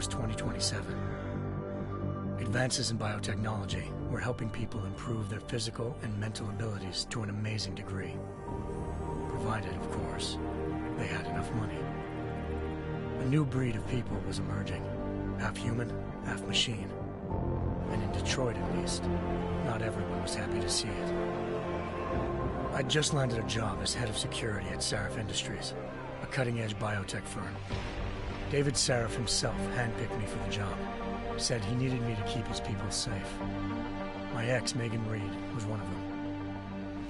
was 2027. Advances in biotechnology were helping people improve their physical and mental abilities to an amazing degree. Provided, of course, they had enough money. A new breed of people was emerging, half human, half machine. And in Detroit, at least, not everyone was happy to see it. I'd just landed a job as head of security at Sarif Industries, a cutting-edge biotech firm. David Sarif himself handpicked me for the job, said he needed me to keep his people safe. My ex, Megan Reed, was one of them.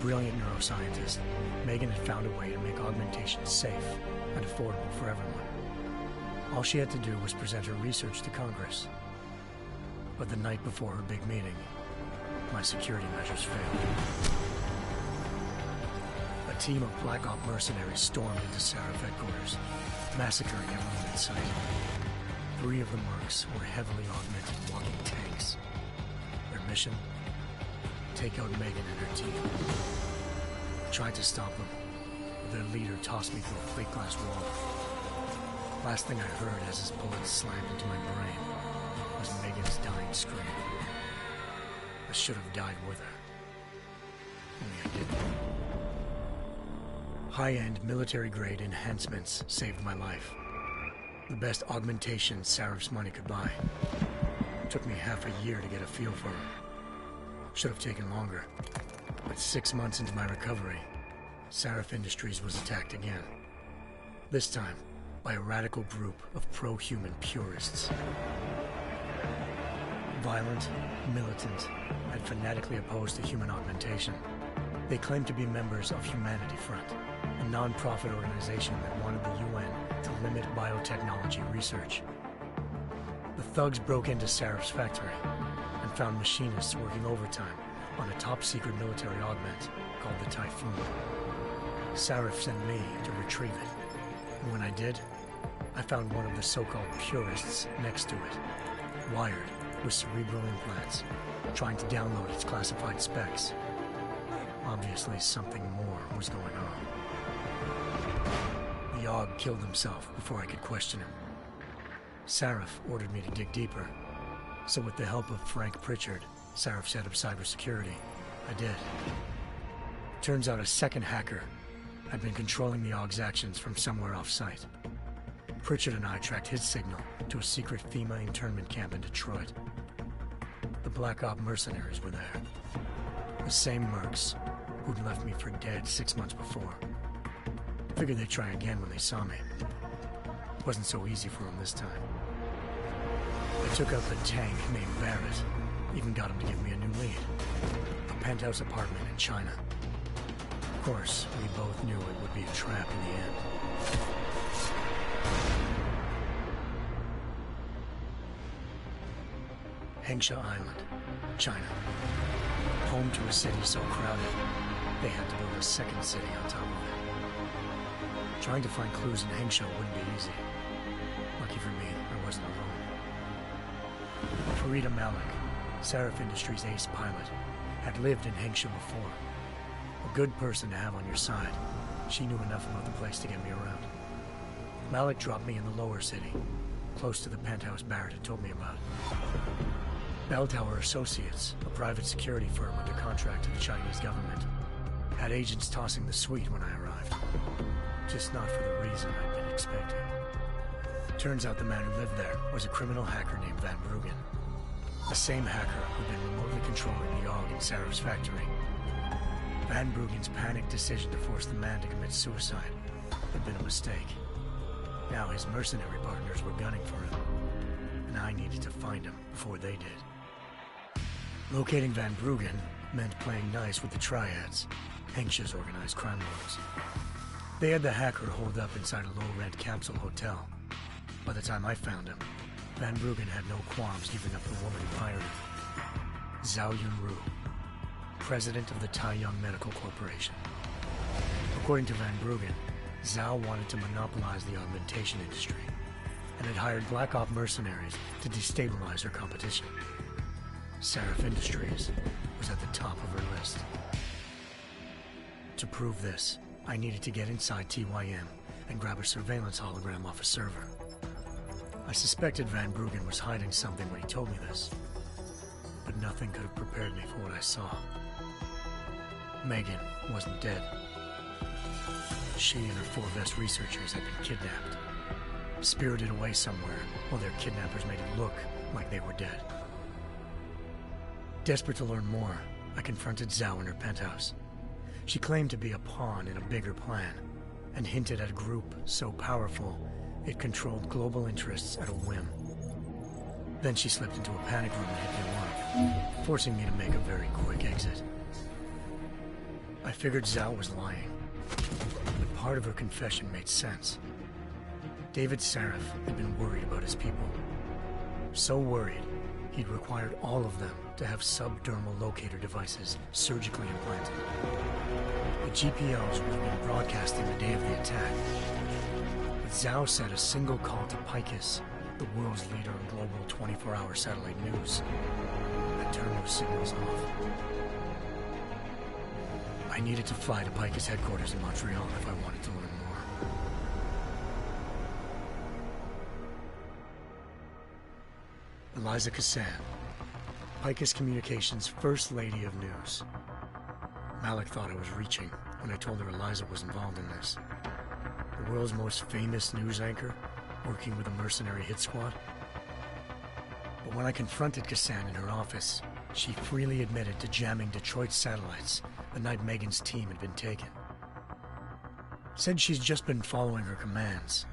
Brilliant neuroscientist, Megan had found a way to make augmentation safe and affordable for everyone. All she had to do was present her research to Congress. But the night before her big meeting, my security measures failed. A team of Black Op mercenaries stormed into Sarif headquarters, massacring everyone in sight. 3 of the mercs were heavily augmented walking tanks. Their mission? Take out Megan and her team. I tried to stop them, but their leader tossed me through a plate glass wall. Last thing I heard as his bullets slammed into my brain was Megan's dying scream. I should have died with her. Only I didn't. High-end military-grade enhancements saved my life. The best augmentation Sarif's money could buy. It took me half a year to get a feel for her. Should have taken longer. But 6 months into my recovery, Sarif Industries was attacked again. This time, by a radical group of pro-human purists. Violent, militant, and fanatically opposed to human augmentation. They claimed to be members of Humanity Front, a non-profit organization that wanted the UN to limit biotechnology research. The thugs broke into Sarif's factory and found machinists working overtime on a top-secret military augment called the Typhoon. Sarif sent me to retrieve it, and when I did, I found one of the so-called purists next to it, wired with cerebral implants, trying to download its classified specs. Obviously, something more was going on. The AUG killed himself before I could question him. Sarif ordered me to dig deeper, so with the help of Frank Pritchard, Sarif's head of cybersecurity, I did. Turns out a second hacker had been controlling the AUG's actions from somewhere off-site. Pritchard and I tracked his signal to a secret FEMA internment camp in Detroit. The Black Op mercenaries were there. The same mercs who'd left me for dead 6 months before. Figured they'd try again when they saw me. Wasn't so easy for them this time. I took out the tank named Barrett, even got him to give me a new lead. A penthouse apartment in China. Of course, we both knew it would be a trap in the end. Hengsha Island, China. Home to a city so crowded, they had to build a second city on top of it. Trying to find clues in Hengsha wouldn't be easy. Lucky for me, I wasn't alone. Farida Malik, Sarif Industries' ace pilot, had lived in Hengsha before. A good person to have on your side. She knew enough about the place to get me around. Malik dropped me in the lower city, close to the penthouse Barrett had told me about. Bell Tower Associates, a private security firm under contract to the Chinese government, had agents tossing the suite when I arrived. Just not for the reason I'd been expecting. Turns out the man who lived there was a criminal hacker named Van Bruggen. The same hacker who'd been remotely controlling the AUG in Sarif's factory. Van Bruggen's panicked decision to force the man to commit suicide had been a mistake. Now his mercenary partners were gunning for him, and I needed to find him before they did. Locating Van Bruggen meant playing nice with the Triads, Hengsha's organized crime lords. They had the hacker holed up inside a low-rent capsule hotel. By the time I found him, Van Bruggen had no qualms giving up the woman who hired him. Zhao Yunru, president of the Taiyang Medical Corporation. According to Van Bruggen, Zhao wanted to monopolize the augmentation industry and had hired Black Op mercenaries to destabilize her competition. Sarif Industries was at the top of her list. To prove this, I needed to get inside TYM and grab a surveillance hologram off a server. I suspected Van Bruggen was hiding something when he told me this, but nothing could have prepared me for what I saw. Megan wasn't dead. She and her 4 Vest researchers had been kidnapped, spirited away somewhere while their kidnappers made it look like they were dead. Desperate to learn more, I confronted Zhao in her penthouse. She claimed to be a pawn in a bigger plan, and hinted at a group so powerful it controlled global interests at a whim. Then she slipped into a panic room and hit the alarm, forcing me to make a very quick exit. I figured Zhao was lying, but part of her confession made sense. David Sarif had been worried about his people. So worried, he'd required all of them to have subdermal locator devices surgically implanted. The GPOs would have been broadcasting the day of the attack. But Zhao said a single call to Picus, the world's leader in global 24-hour satellite news, had turned those signals off. I needed to fly to Picus headquarters in Montreal if I wanted to learn more. Eliza Cassan, Picus Communications' First Lady of News. Malik thought I was reaching when I told her Eliza was involved in this. The world's most famous news anchor, working with a mercenary hit squad. But when I confronted Cassan in her office, she freely admitted to jamming Detroit's satellites the night Megan's team had been taken. Said she's just been following her commands.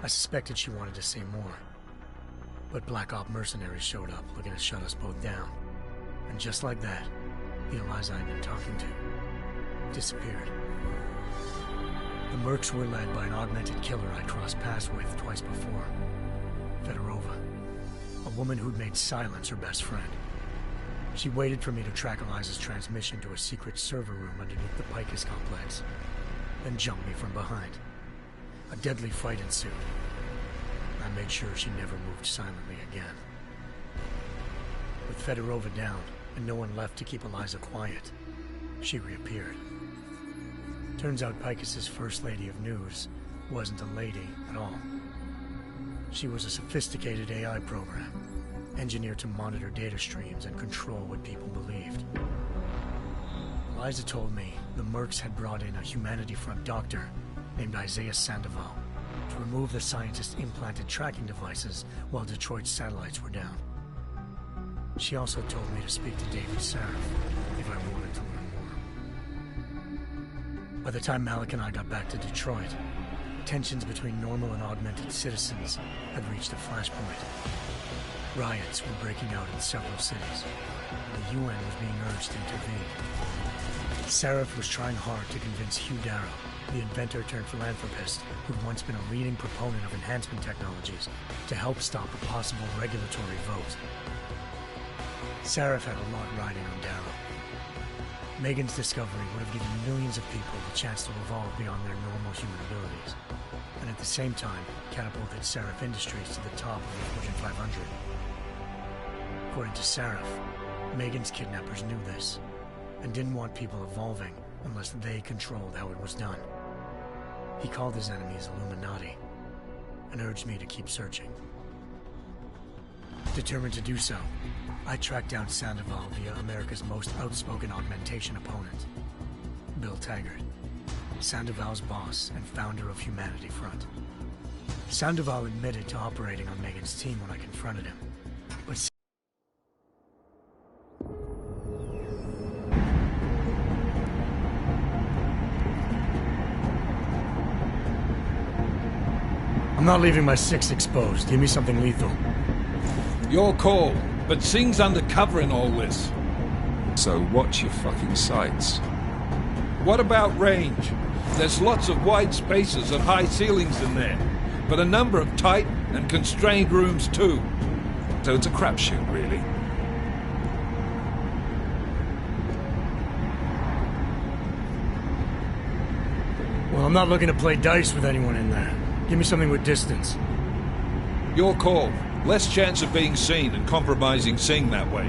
I suspected she wanted to say more. But Black Op mercenaries showed up looking to shut us both down. And just like that, the Eliza I'd been talking to disappeared. The Mercs were led by an augmented killer I crossed paths with twice before, Fedorova, a woman who'd made silence her best friend. She waited for me to track Eliza's transmission to a secret server room underneath the Picus complex, then jumped me from behind. A deadly fight ensued. I made sure she never moved silently again. With Fedorova down and no one left to keep Eliza quiet, she reappeared. Turns out Picus's First Lady of News wasn't a lady at all. She was a sophisticated AI program, engineered to monitor data streams and control what people believed. Eliza told me the Mercs had brought in a Humanity Front doctor named Isaiah Sandoval to remove the scientist's implanted tracking devices while Detroit's satellites were down. She also told me to speak to David Sarif if I wanted to learn more. By the time Malik and I got back to Detroit, tensions between normal and augmented citizens had reached a flashpoint. Riots were breaking out in several cities, and the UN was being urged to intervene. Sarif was trying hard to convince Hugh Darrow, the inventor-turned-philanthropist who'd once been a leading proponent of enhancement technologies, to help stop a possible regulatory vote. Sarif had a lot riding on Darrow. Megan's discovery would have given millions of people the chance to evolve beyond their normal human abilities, and at the same time catapulted Sarif Industries to the top of the Fortune 500. According to Sarif, Megan's kidnappers knew this, and didn't want people evolving unless they controlled how it was done. He called his enemies Illuminati, and urged me to keep searching. Determined to do so, I tracked down Sandoval via America's most outspoken augmentation opponent, Bill Taggart, Sandoval's boss and founder of Humanity Front. Sandoval admitted to operating on Megan's team when I confronted him, but I'm not leaving my 6 exposed. Give me something lethal. Your call, but Singh's undercover in all this. So watch your fucking sights. What about range? There's lots of wide spaces and high ceilings in there, but a number of tight and constrained rooms too. So it's a crapshoot, really. Well, I'm not looking to play dice with anyone in there. Give me something with distance. Your call. Less chance of being seen and compromising Singh that way.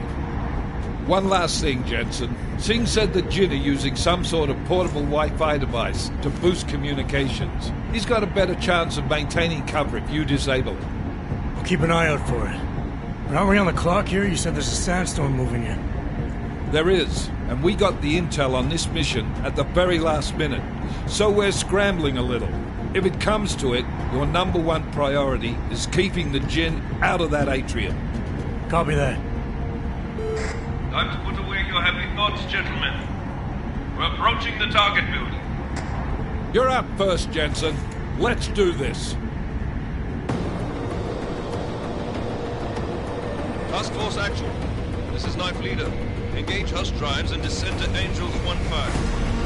One last thing, Jensen. Singh said that Jin are using some sort of portable Wi-Fi device to boost communications. He's got a better chance of maintaining cover if you disable it. keep an eye out for it. But aren't we on the clock here? You said there's a sandstorm moving in. There is, and we got the intel on this mission at the very last minute. So we're scrambling a little. If it comes to it, your number one priority is keeping the Jinn out of that atrium. Copy that. Time to put away your heavy thoughts, gentlemen. We're approaching the target building. You're up first, Jensen. Let's do this. Task Force Actual. This is Knife Leader. Engage Hush drives and descend to Angels 1-5.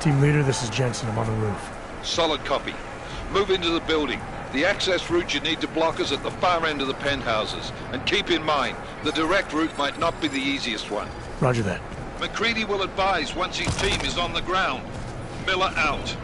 Team leader, this is Jensen. I'm on the roof. Solid copy. Move into the building. The access route you need to block is at the far end of the penthouses. And keep in mind, the direct route might not be the easiest one. Roger that. McCready will advise once his team is on the ground. Miller out.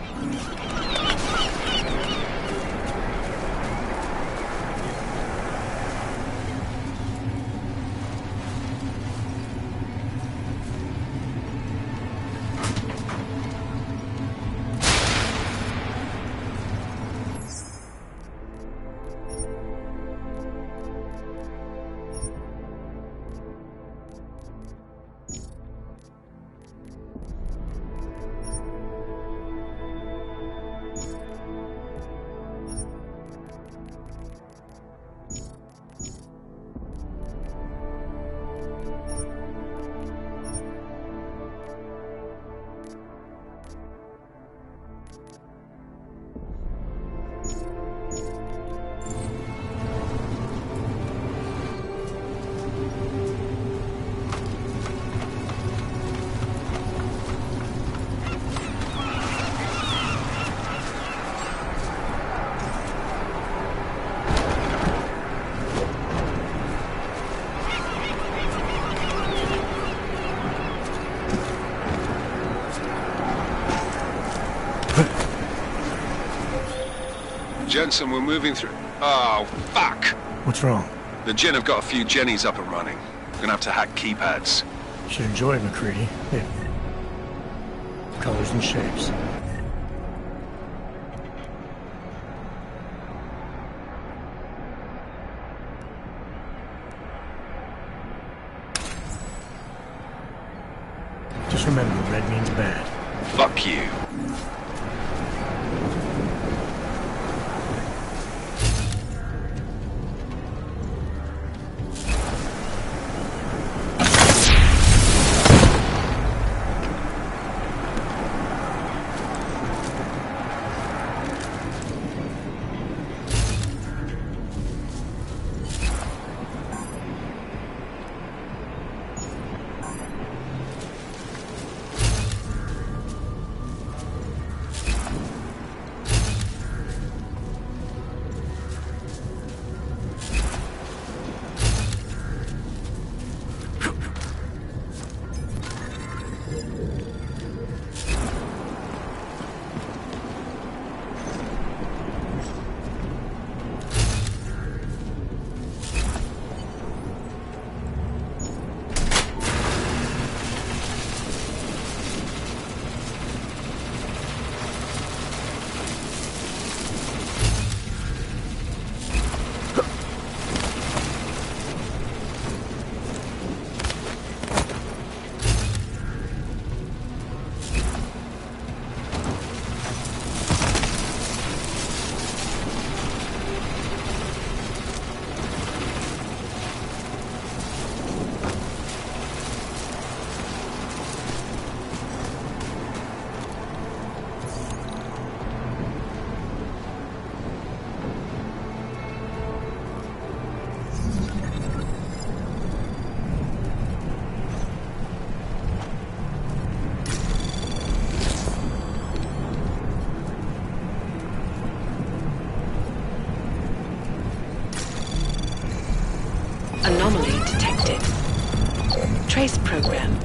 Jensen, we're moving through... Oh, fuck! What's wrong? The Jinn have got a few Jennies up and running. We're gonna have to hack keypads. Should enjoy it, McCready. Yeah. Colors and shapes. Just remember, red means bad. Fuck you.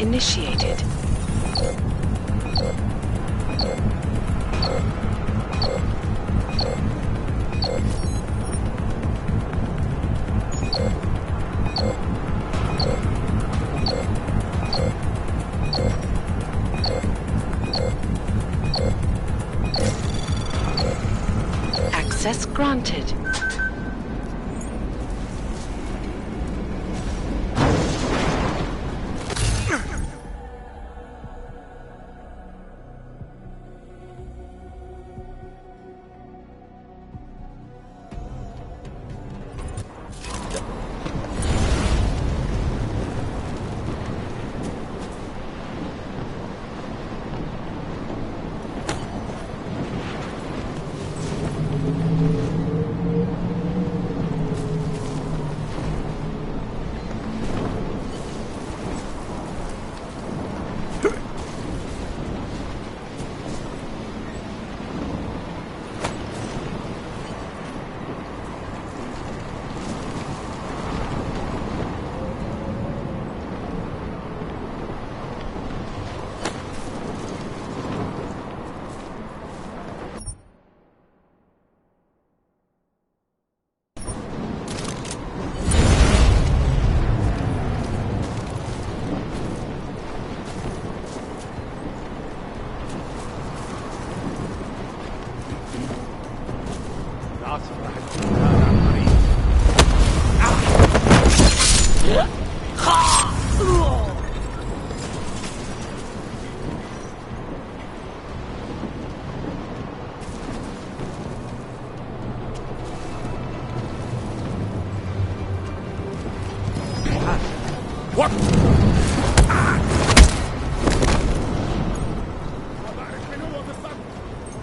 initiated. Access granted.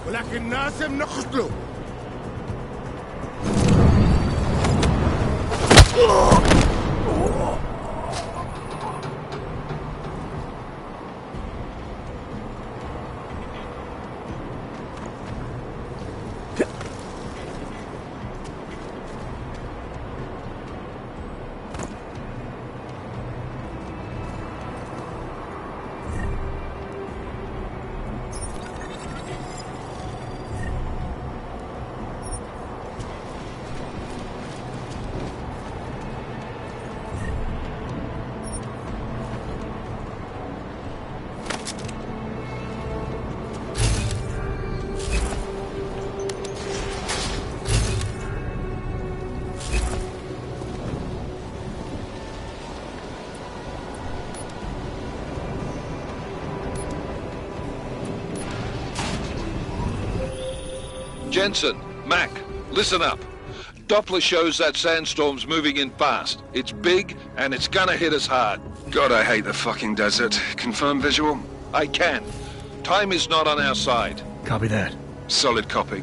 ولكن لازم نقتله. Jensen, Mac, listen up. Doppler shows that sandstorm's moving in fast. It's big, and it's gonna hit us hard. God, I hate the fucking desert. Confirm visual? I can. Time is not on our side. Copy that. Solid copy.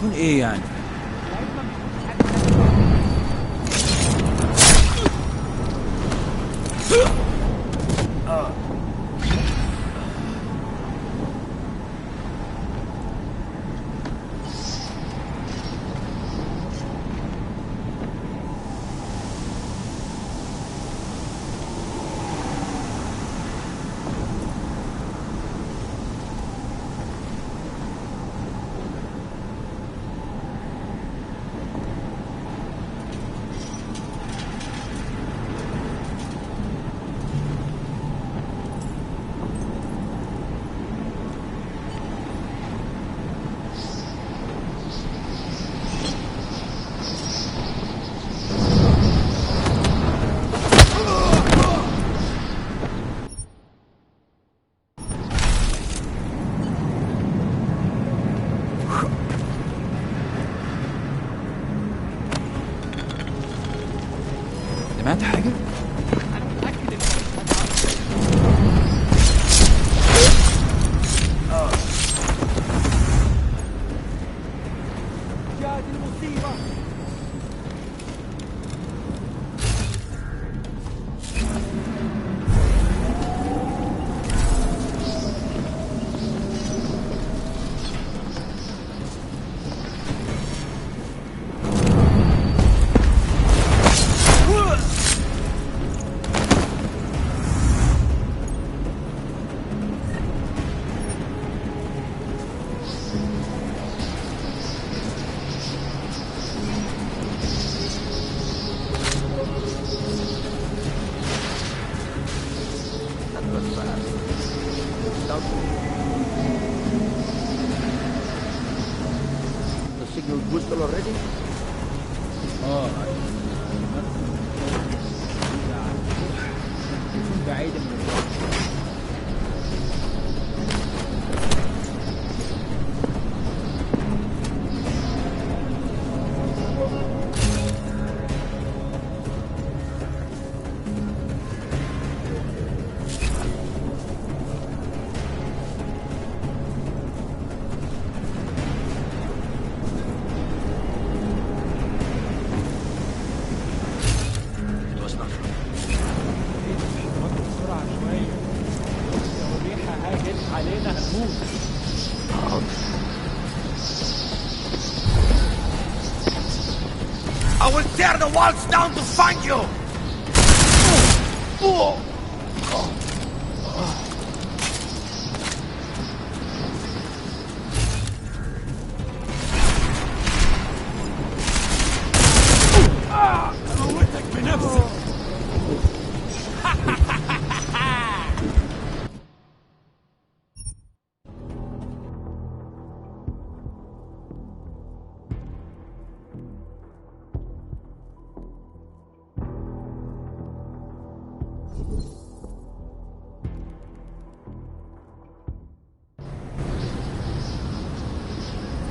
يكون ايه يعني؟ سمعت حاجة؟ down. The signal boosted already? يكون بعيدا من الوقت. I will tear the walls down to find you!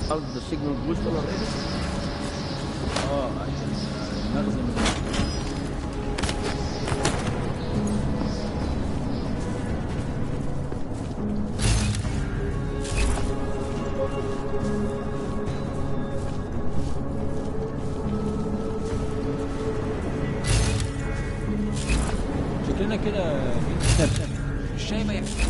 How's the signal boosted already? عشان المخزن. شكلنا كده الشاي ما يكفي.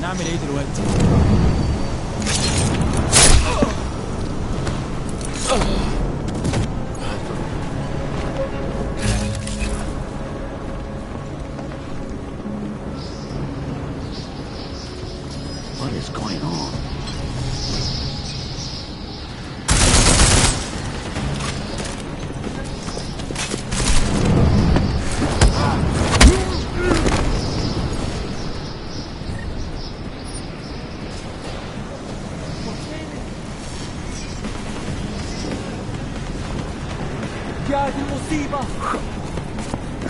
نعمل ايه دلوقتي؟ What is going on? يا دي المصيبة.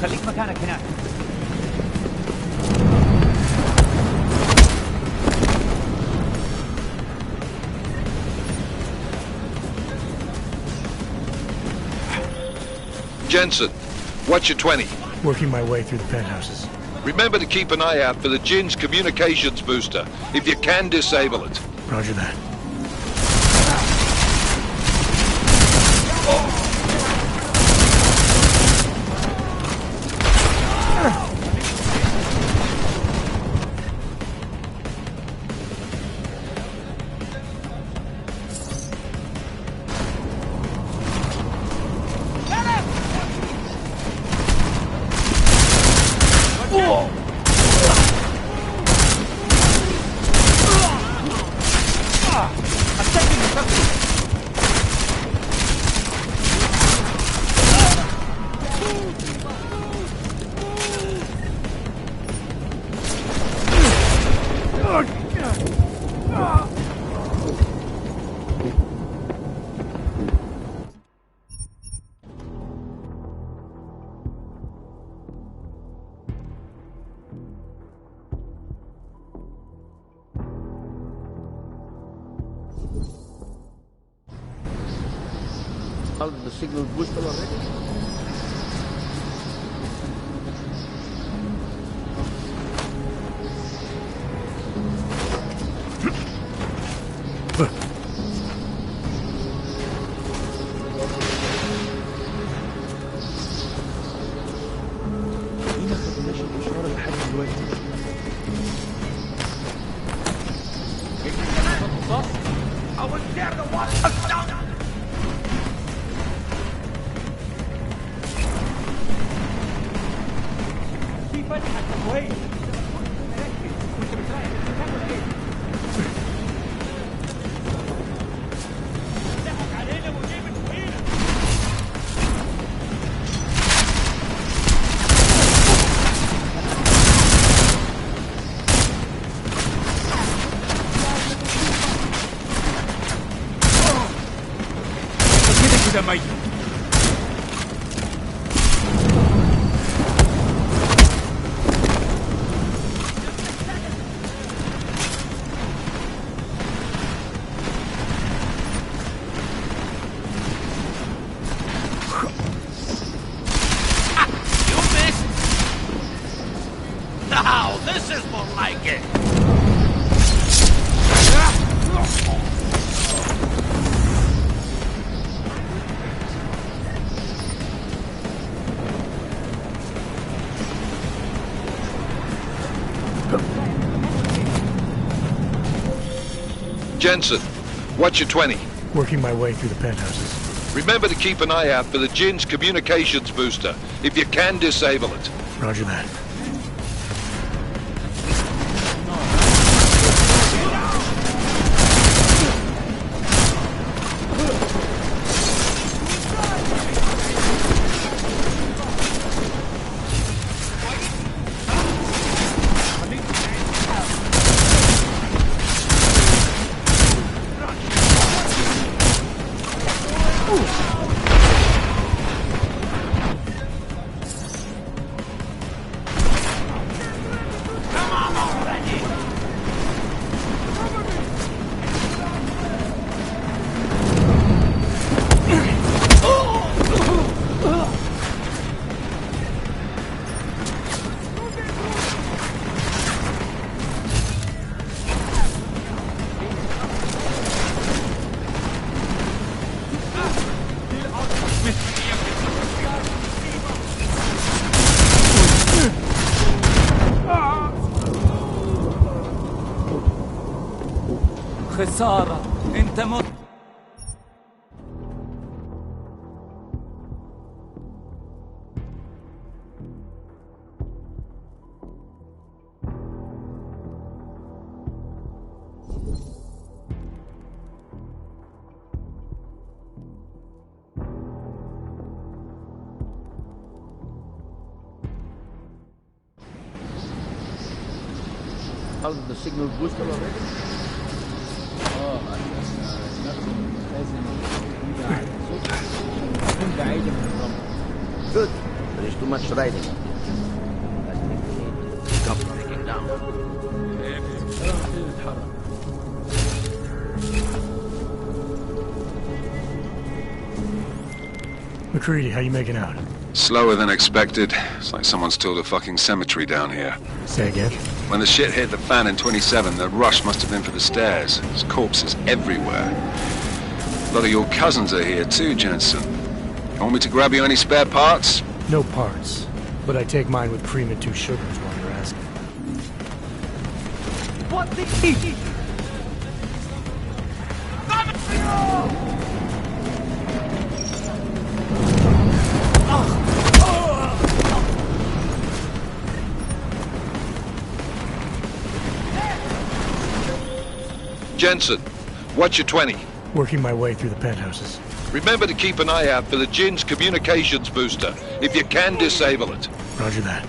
خليك مكانك هناك. Jensen, what's your 20? Working my way through the penthouses. Remember to keep an eye out for the Jinn's communications booster. If you can, disable it. Roger that. How's the signal boosted already? ليه ما خدناش الإشارة لحد دلوقتي؟ I will tear the walls down! في فتحة كويس. كنت بتراقب الكتاب ولا ايه؟ ضحك علينا وجيب طويلة. This is more like it! Jensen, what's your 20? Working my way through the penthouses. Remember to keep an eye out for the Jinn's communications booster. If you can, disable it. Roger that. خسارة انت مت the signal booster already? Good. There is too much riding. Stop breaking down. McCready, how you making out? Slower than expected. It's like someone's tilled a fucking cemetery down here. Say again? When the shit hit the fan in 27, the rush must have been for the stairs. There's corpses everywhere. A lot of your cousins are here too, Jensen. You want me to grab you any spare parts? No parts. But I take mine with cream and 2 sugars while you're asking. What the Jensen, what's your 20? Working my way through the penthouses. Remember to keep an eye out for the Jinn's communications booster. If you can, disable it. Roger that.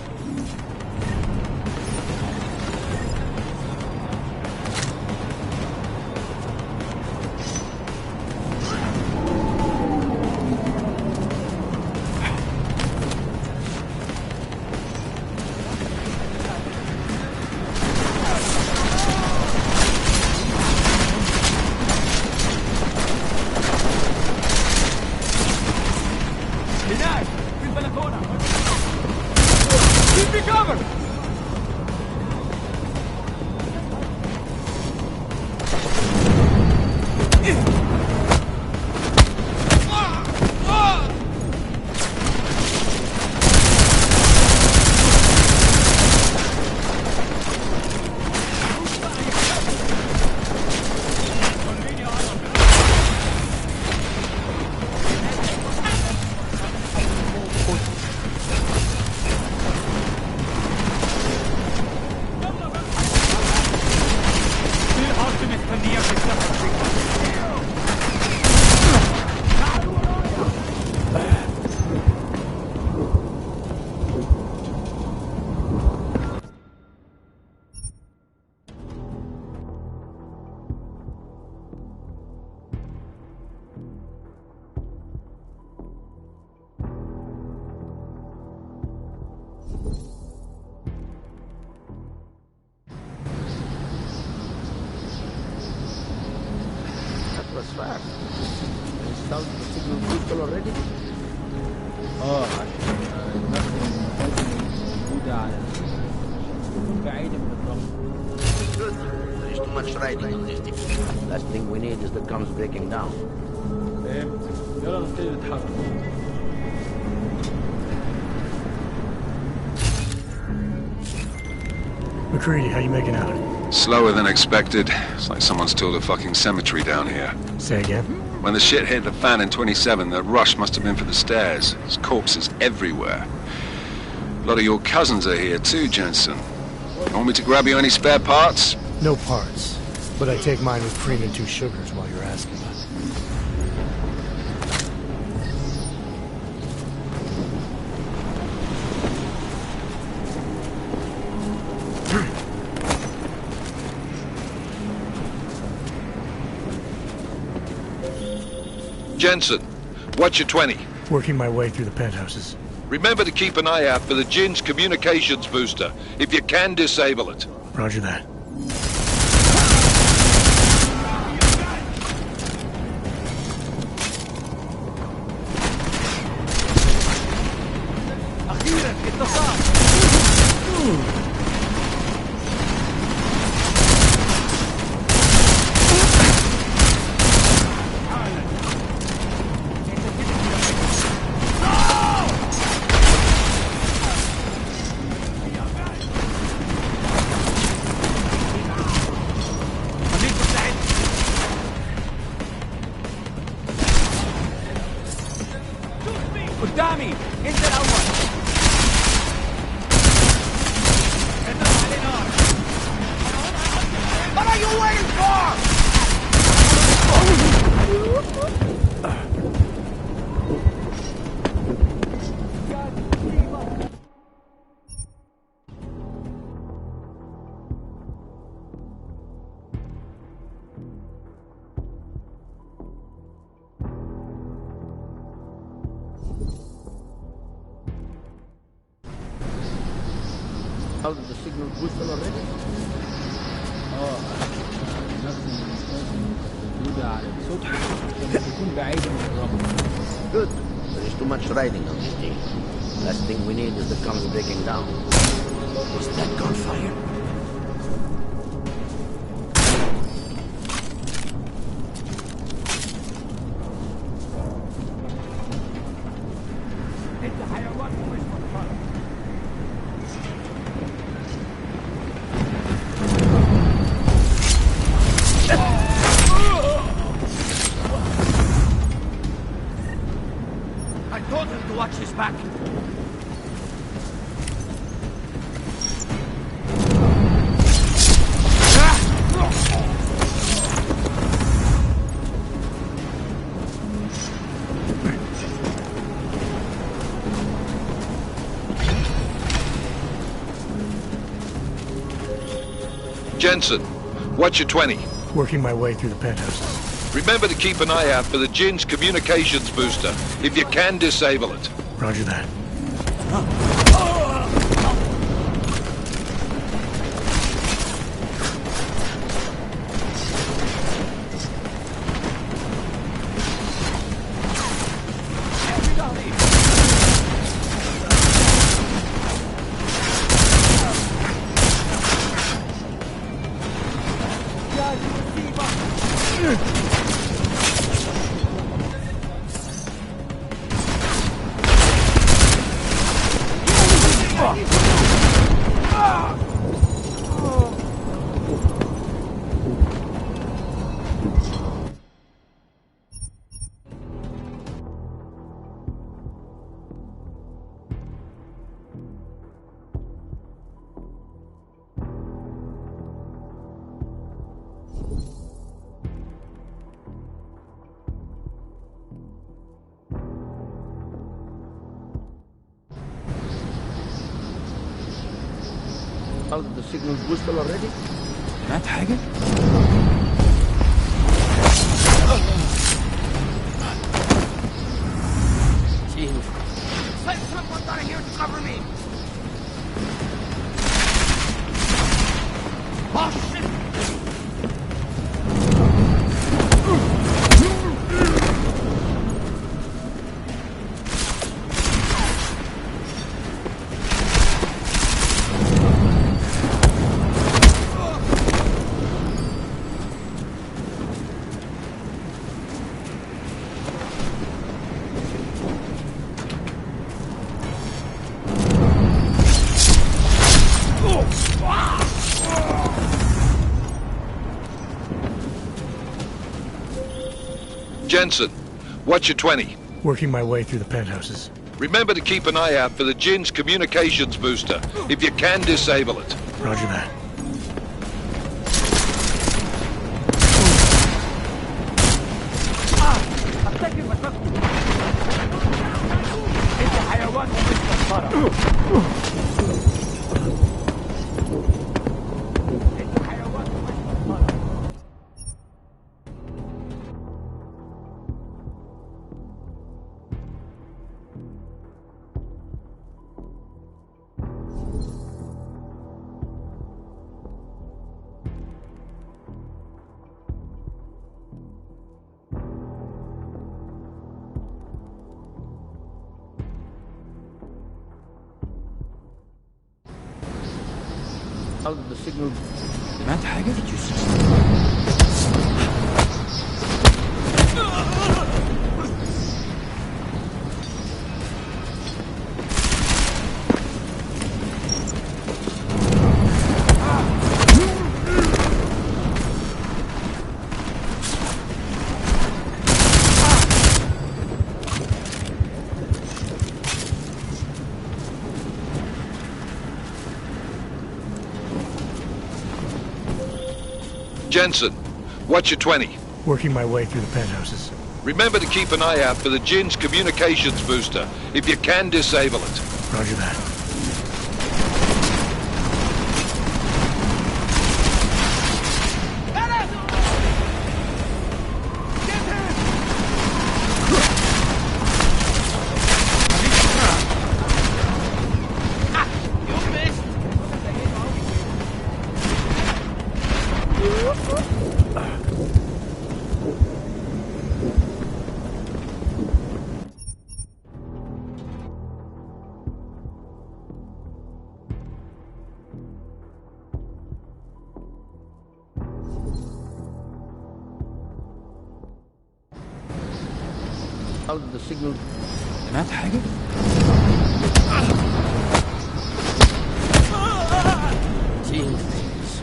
much riding on this thing. Last thing we need is the guns breaking down. فهمت. يلا نبتدي نتحرك. McCready, how you making out? Slower than expected. It's like someone's tilled a fucking cemetery down here. Say again? When the shit hit the fan in 27, the rush must have been for the stairs. There's corpses everywhere. A lot of your cousins are here too, Jensen. You want me to grab you any spare parts? No parts. But I take mine with cream and 2 sugars while you're asking. Jensen, what's your 20? Working my way through the penthouses. Remember to keep an eye out for the Jin's communications booster. If you can, disable it. Roger that. قدامي انت الاول. What are you waiting for? How did the signal boost already? نفس المسافة الموجودة على السطح عشان تكون بعيدة من الرمل. Good. There is too much riding on this thing. Last thing we need is the guns breaking down. Was that gunfire? انت حيوان مش محترم. I told him to watch his back. Jensen, what's your 20? Working my way through the penthouses. Remember to keep an eye out for the Jin's communications booster. If you can, disable it. Roger that. How did the signal boost already? سمعت حاجة؟ Send someone down here to cover me. Oh shit! Jensen, what's your 20? Working my way through the penthouses. Remember to keep an eye out for the Jinn's communications booster. If you can, disable it. Roger that. How did the signal... سمعت حاجة؟ Jensen, what's your 20? Working my way through the penthouses. Remember to keep an eye out for the Jinn's communications booster. If you can, disable it. Roger that. How did the signal... سمعت حاجة؟ Seeing things.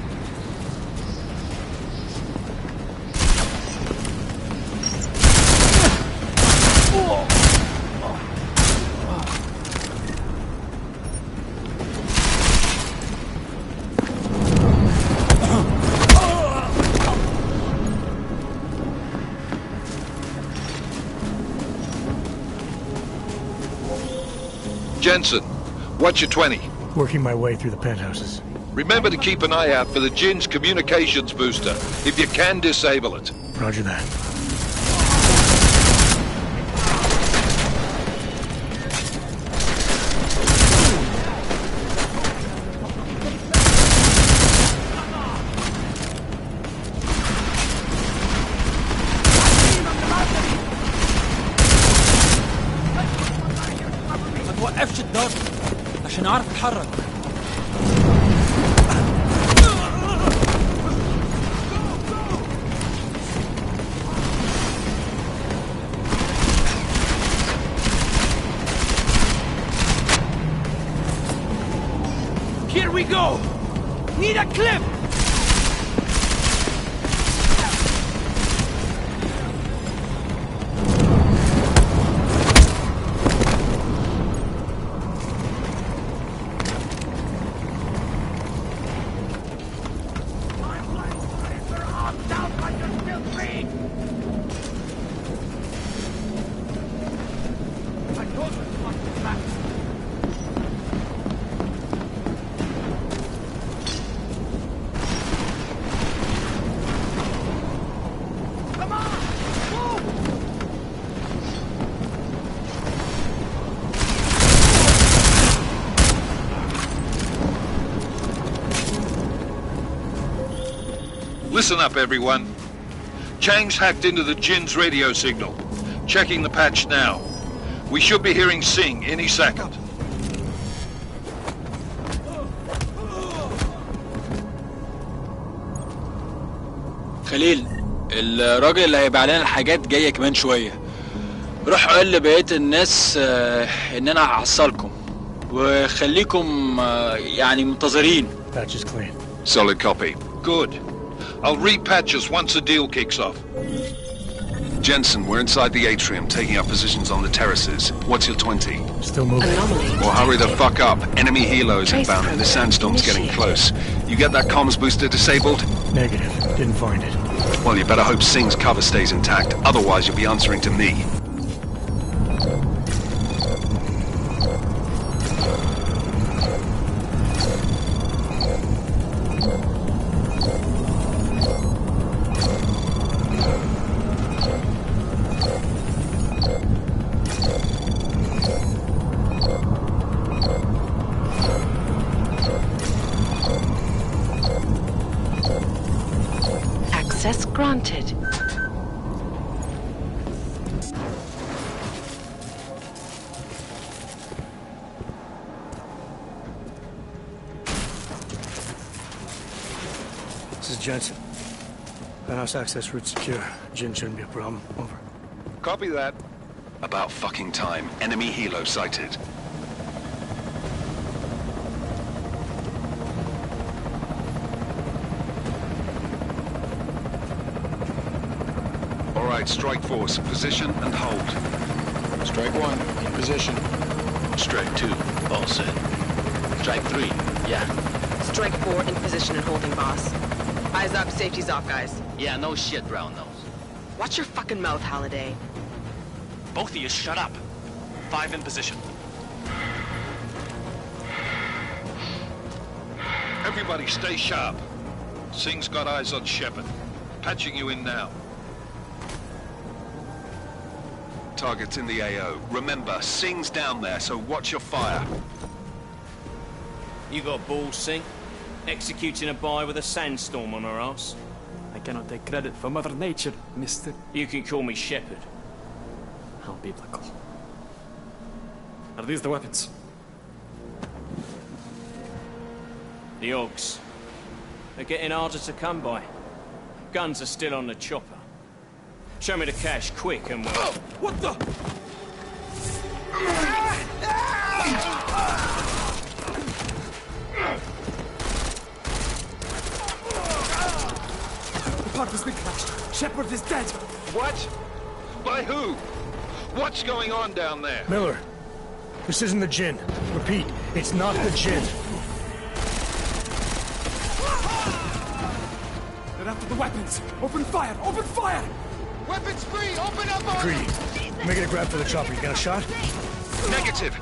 Jensen, what's your 20? Working my way through the penthouses. Remember to keep an eye out for the Jinn's communications booster. If you can, disable it. Roger that. ما توقفش الضرب عشان اعرف اتحرك. Here we go! Need a clip! Listen up, everyone. Chang's hacked into the Jinn's radio signal. Checking the patch now. We should be hearing Singh any second. خليل، الراجل اللي هيبيع لنا الحاجات جايه كمان شويه. روح قول لبقيه الناس ان انا هحصلكم وخليكم يعني منتظرين. Patch is clean. Solid copy. Good. I'll repatch us once the deal kicks off. Jensen, we're inside the atrium, taking up positions on the terraces. What's your 20? Still moving. Anomaly Well, hurry the detected. fuck up. Enemy helos Trace inbound and the program sandstorm's getting initiated. close. You get that comms booster disabled? Negative. Didn't find it. Well, you better hope Singh's cover stays intact. Otherwise, you'll be answering to me. Access granted. This is Jensen. Penthouse access route secure. Jin shouldn't be a problem. Over. Copy that. About fucking time. Enemy helo sighted. All right, strike force. Position and hold. Strike 1, in position. Strike 2, all set. Strike 3, yeah. Strike 4 in position and holding, boss. Eyes up, safety's off, guys. Yeah, no shit, brown nose. Watch your fucking mouth, Halliday. Both of you shut up. 5 in position. Everybody stay sharp. Singh's got eyes on Shepard. Patching you in now. Target's in the AO. Remember, Singh's down there, so watch your fire. You got balls, Singh? Executing a buy with a sandstorm on our ass? I cannot take credit for Mother Nature, mister. You can call me Shepard. How biblical. Are these the weapons? The Ogs. They're getting harder to come by. Guns are still on the chopper. Show me the cash, quick, and we'll... What the? The park has been crashed. Shepard is dead. What? By who? What's going on down there? Miller, this isn't the Jinn. Repeat, it's not the Jinn. They're after the weapons. Open fire! Open fire! Weapons free! Open up on Greedy. Making a grab for the chopper. You got a shot? Negative.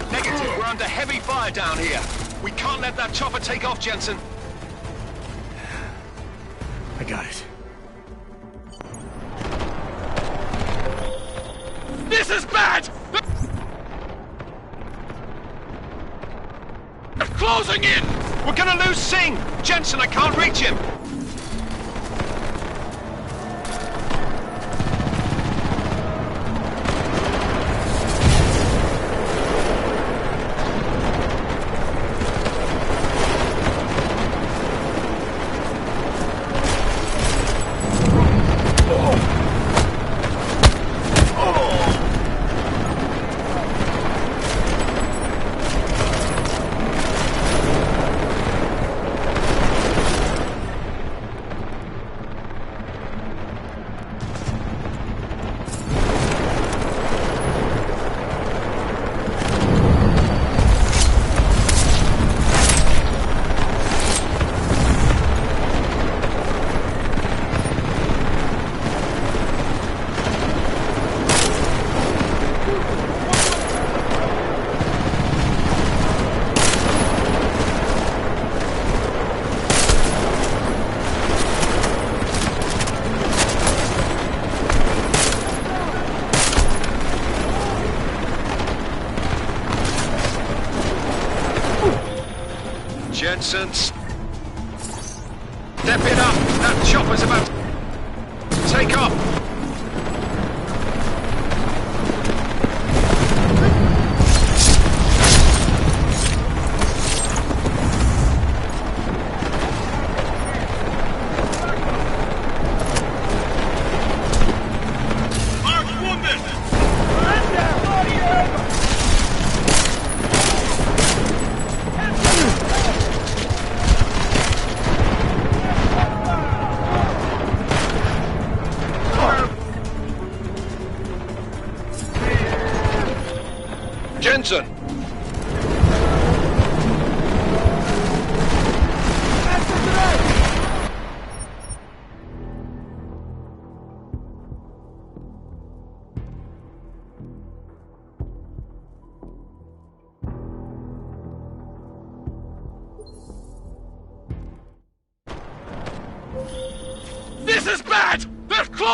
We're under heavy fire down here. We can't let that chopper take off, Jensen. I got it. This is bad! They're closing in! We're gonna lose Singh! Jensen, I can't reach him! Jensen, step it up! That chopper's about to take off!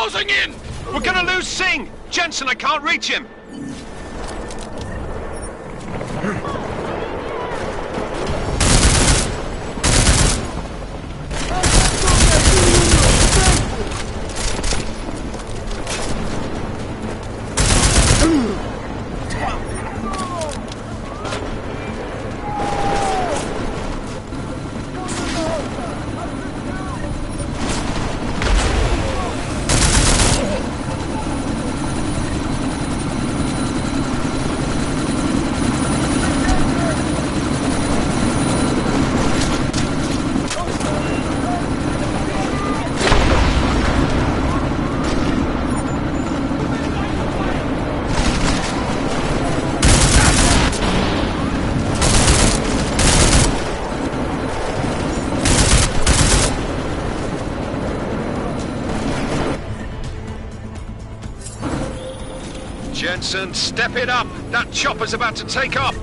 closing in! We're gonna lose Singh! Jensen, I can't reach him! Jensen, step it up! That chopper's about to take off!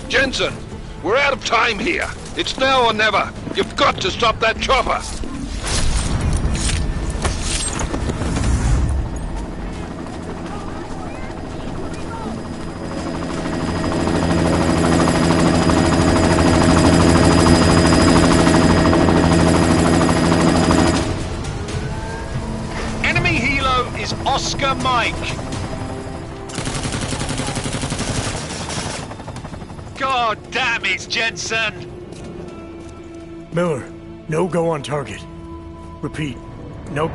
Jensen, we're out of time here. It's now or never. You've got to stop that chopper. Enemy helo is Oscar Mike. God damn it, Jensen! Miller, no go on target. Repeat, no...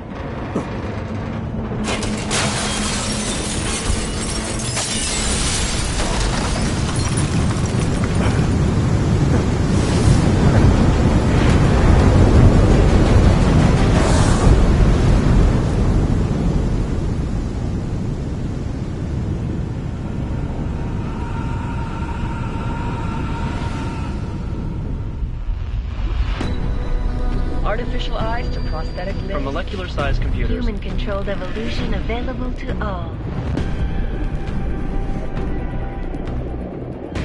Artificial eyes to prosthetic limbs. From molecular-sized computers. Human-controlled evolution available to all.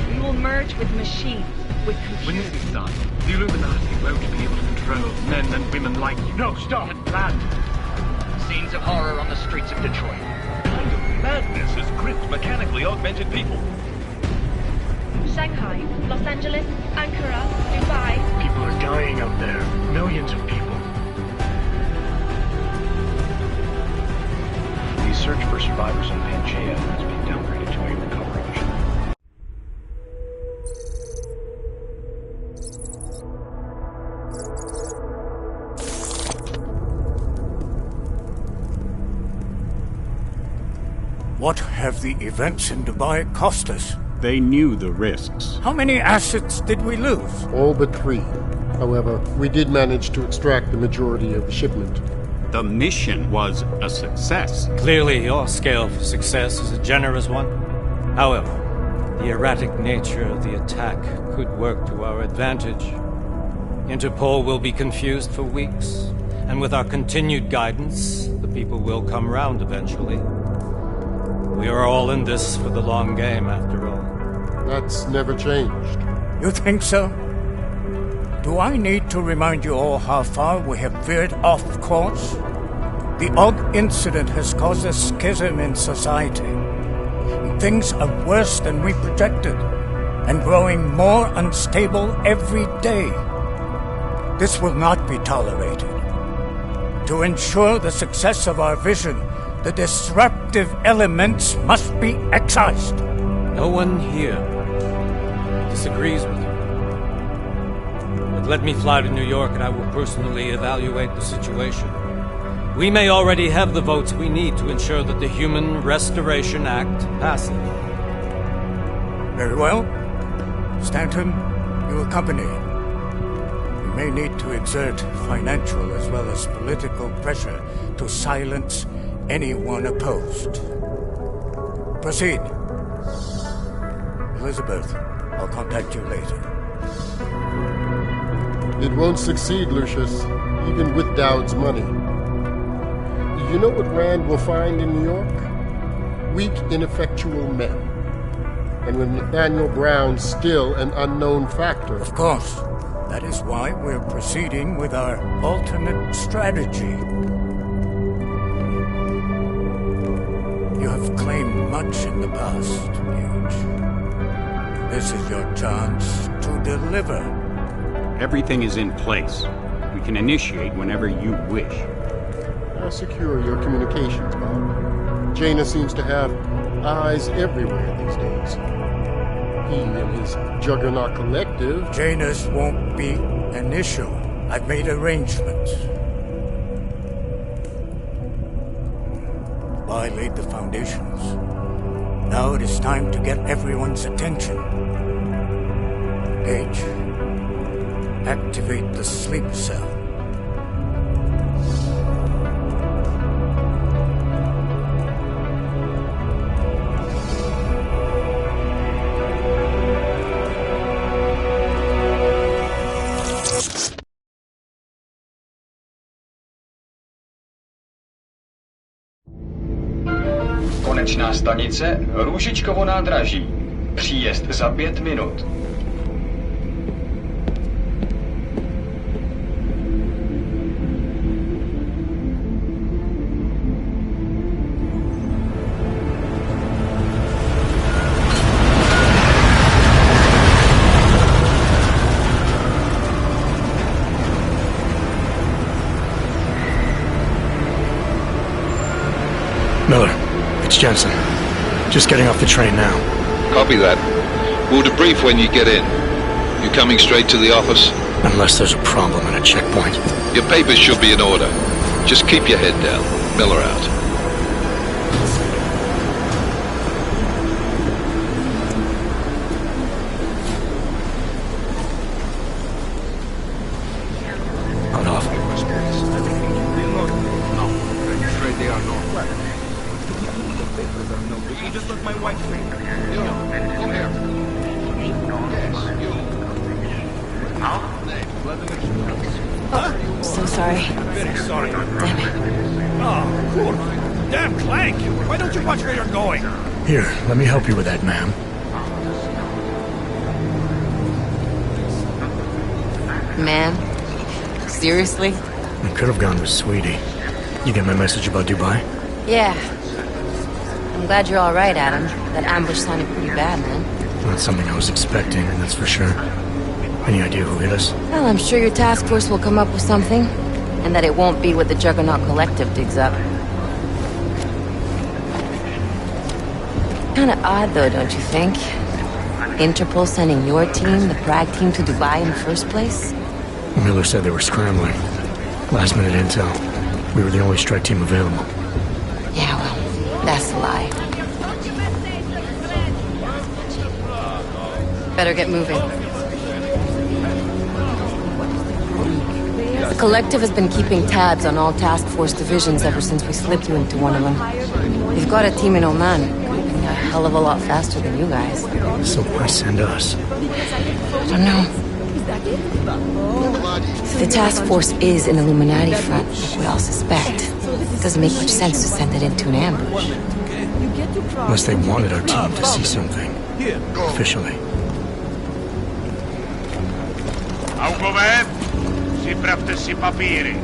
We will merge with machines, with computers. When this is done, the Illuminati won't be able to control men and women like you. No, stop! And planned. Scenes of horror on the streets of Detroit. What kind of madness has gripped mechanically augmented people? Shanghai, Los Angeles, Ankara, Dubai. People are dying out there. Millions of people. The search for survivors in Pangaea has been downgraded to a recovery mission. What have the events in Dubai cost us? They knew the risks. How many assets did we lose? All but 3. However, we did manage to extract the majority of the shipment. The mission was a success. Clearly, your scale for success is a generous one. However, the erratic nature of the attack could work to our advantage. Interpol will be confused for weeks, and with our continued guidance, the people will come round eventually. We are all in this for the long game, after all. That's never changed. You think so? Do I need to remind you all how far we have veered off course? The Og incident has caused a schism in society. Things are worse than we projected, and growing more unstable every day. This will not be tolerated. To ensure the success of our vision, the disruptive elements must be excised. No one here disagrees with you. But let me fly to New York and I will personally evaluate the situation. We may already have the votes we need to ensure that the Human Restoration Act passes. Very well. Stanton, you accompany. We may need to exert financial as well as political pressure to silence anyone opposed. Proceed. Elizabeth, I'll contact you later. It won't succeed, Lucius, even with Dowd's money. You know what Rand will find in New York? Weak, ineffectual men. And with Nathaniel Brown still an unknown factor. Of course. That is why we're proceeding with our alternate strategy. You have claimed much in the past, Huge. This is your chance to deliver. Everything is in place. We can initiate whenever you wish. Secure your communications, Bob. Jaina seems to have eyes everywhere these days. He and his Juggernaut Collective... Jaina's won't be an issue. I've made arrangements. I laid the foundations. Now it is time to get everyone's attention. Gage, activate the sleep cell. Konečná stanice Růžičkovo nádraží. Příjezd za 5 minut. Miller, it's Jensen. Just getting off the train now. Copy that. We'll debrief when you get in. You coming straight to the office? Unless there's a problem at a checkpoint. Your papers should be in order. Just keep your head down. Miller out. So sorry. Very sorry. Damn it. Oh, cool. Damn Clank! Why don't you watch where you're going? Here, let me help you with that, ma'am. Man? Seriously? I could have gone with Sweetie. You get my message about Dubai? Yeah. I'm glad you're alright, Adam. That ambush sounded pretty bad, man. Not something I was expecting, that's for sure. Any idea who hit us? Well, I'm sure your task force will come up with something. And that it won't be what the Juggernaut Collective digs up. Kinda odd, though, don't you think? Interpol sending your team, the Prague team, to Dubai in the first place? Miller said they were scrambling. Last minute intel. We were the only strike team available. Yeah, well, that's a lie. Better get moving. The Collective has been keeping tabs on all task force divisions ever since we slipped you into one of them. We've got a team in Oman, moving a hell of a lot faster than you guys. So why send us? I don't know. If the task force is an Illuminati front, like we all suspect, it doesn't make much sense to send it into an ambush. Unless they wanted our team to see something. Officially. Augové, připravte si papíry.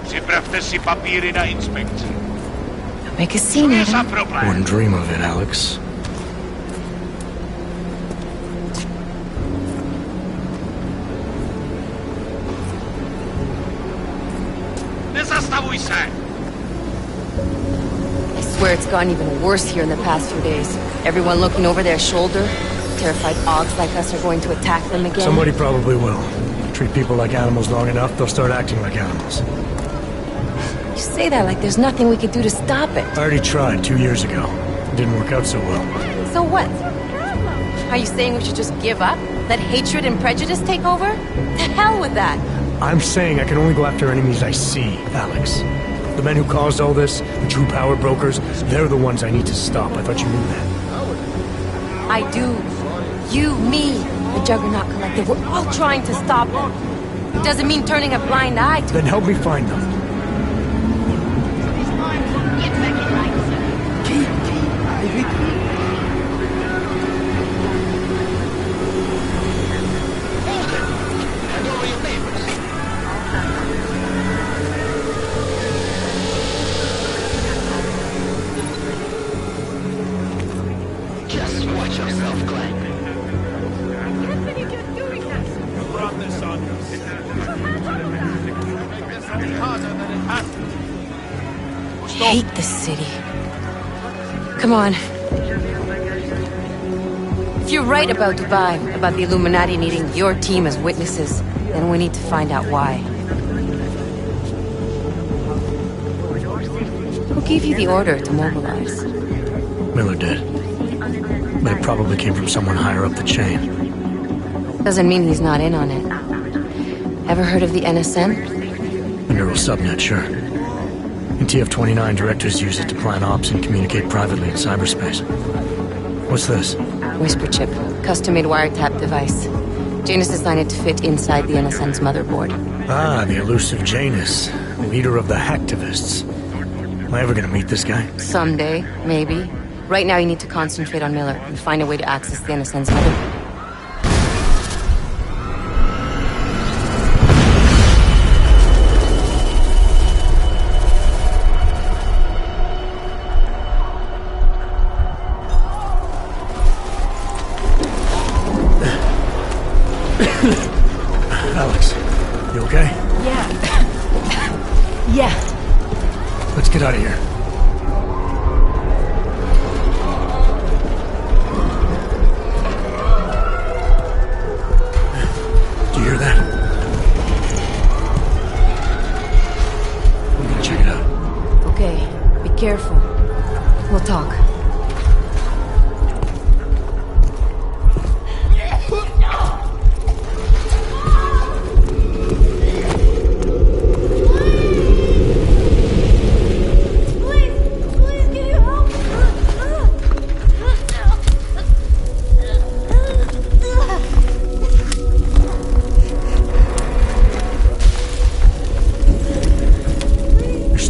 Připravte si papíry na inspekci. Make a scene, Adam. Wouldn't dream of it, Alex. Nezastavuj se! I swear it's gotten even worse here in the past few days. Everyone looking over their shoulder. Terrified Augs like us are going to attack them again. Somebody probably will. Treat people like animals long enough, they'll start acting like animals. You say that like there's nothing we could do to stop it. I already tried 2 years ago. It didn't work out so well. So what? Are you saying we should just give up? Let hatred and prejudice take over? To hell with that! I'm saying I can only go after enemies I see, Alex. The men who caused all this, the true power brokers, they're the ones I need to stop. I thought you knew that. I do. You, me, the Juggernaut Collective, we're all trying to stop them. It doesn't mean turning a blind eye to... Then help me find them. Just watch yourself, Glenn. You brought this on yourself. Make this any harder than it has to be. I hate this city. Come on. If you're right about Dubai, about the Illuminati needing your team as witnesses, then we need to find out why. Who gave you the order to mobilize? Miller did. But it probably came from someone higher up the chain. Doesn't mean he's not in on it. Ever heard of the NSN? The neural subnet, sure. In TF-29, directors use it to plan ops and communicate privately in cyberspace. What's this? Whisper chip. Custom-made wiretap device. Janus designed it to fit inside the NSN's motherboard. Ah, the elusive Janus. Leader of the hacktivists. Am I ever gonna meet this guy? Someday, maybe. Right now you need to concentrate on Miller and find a way to access the NSN's motherboard. Alex, you okay? Yeah. Yeah. Let's get out of here. Do you hear that? I'm gonna check it out. Okay, be careful. We'll talk.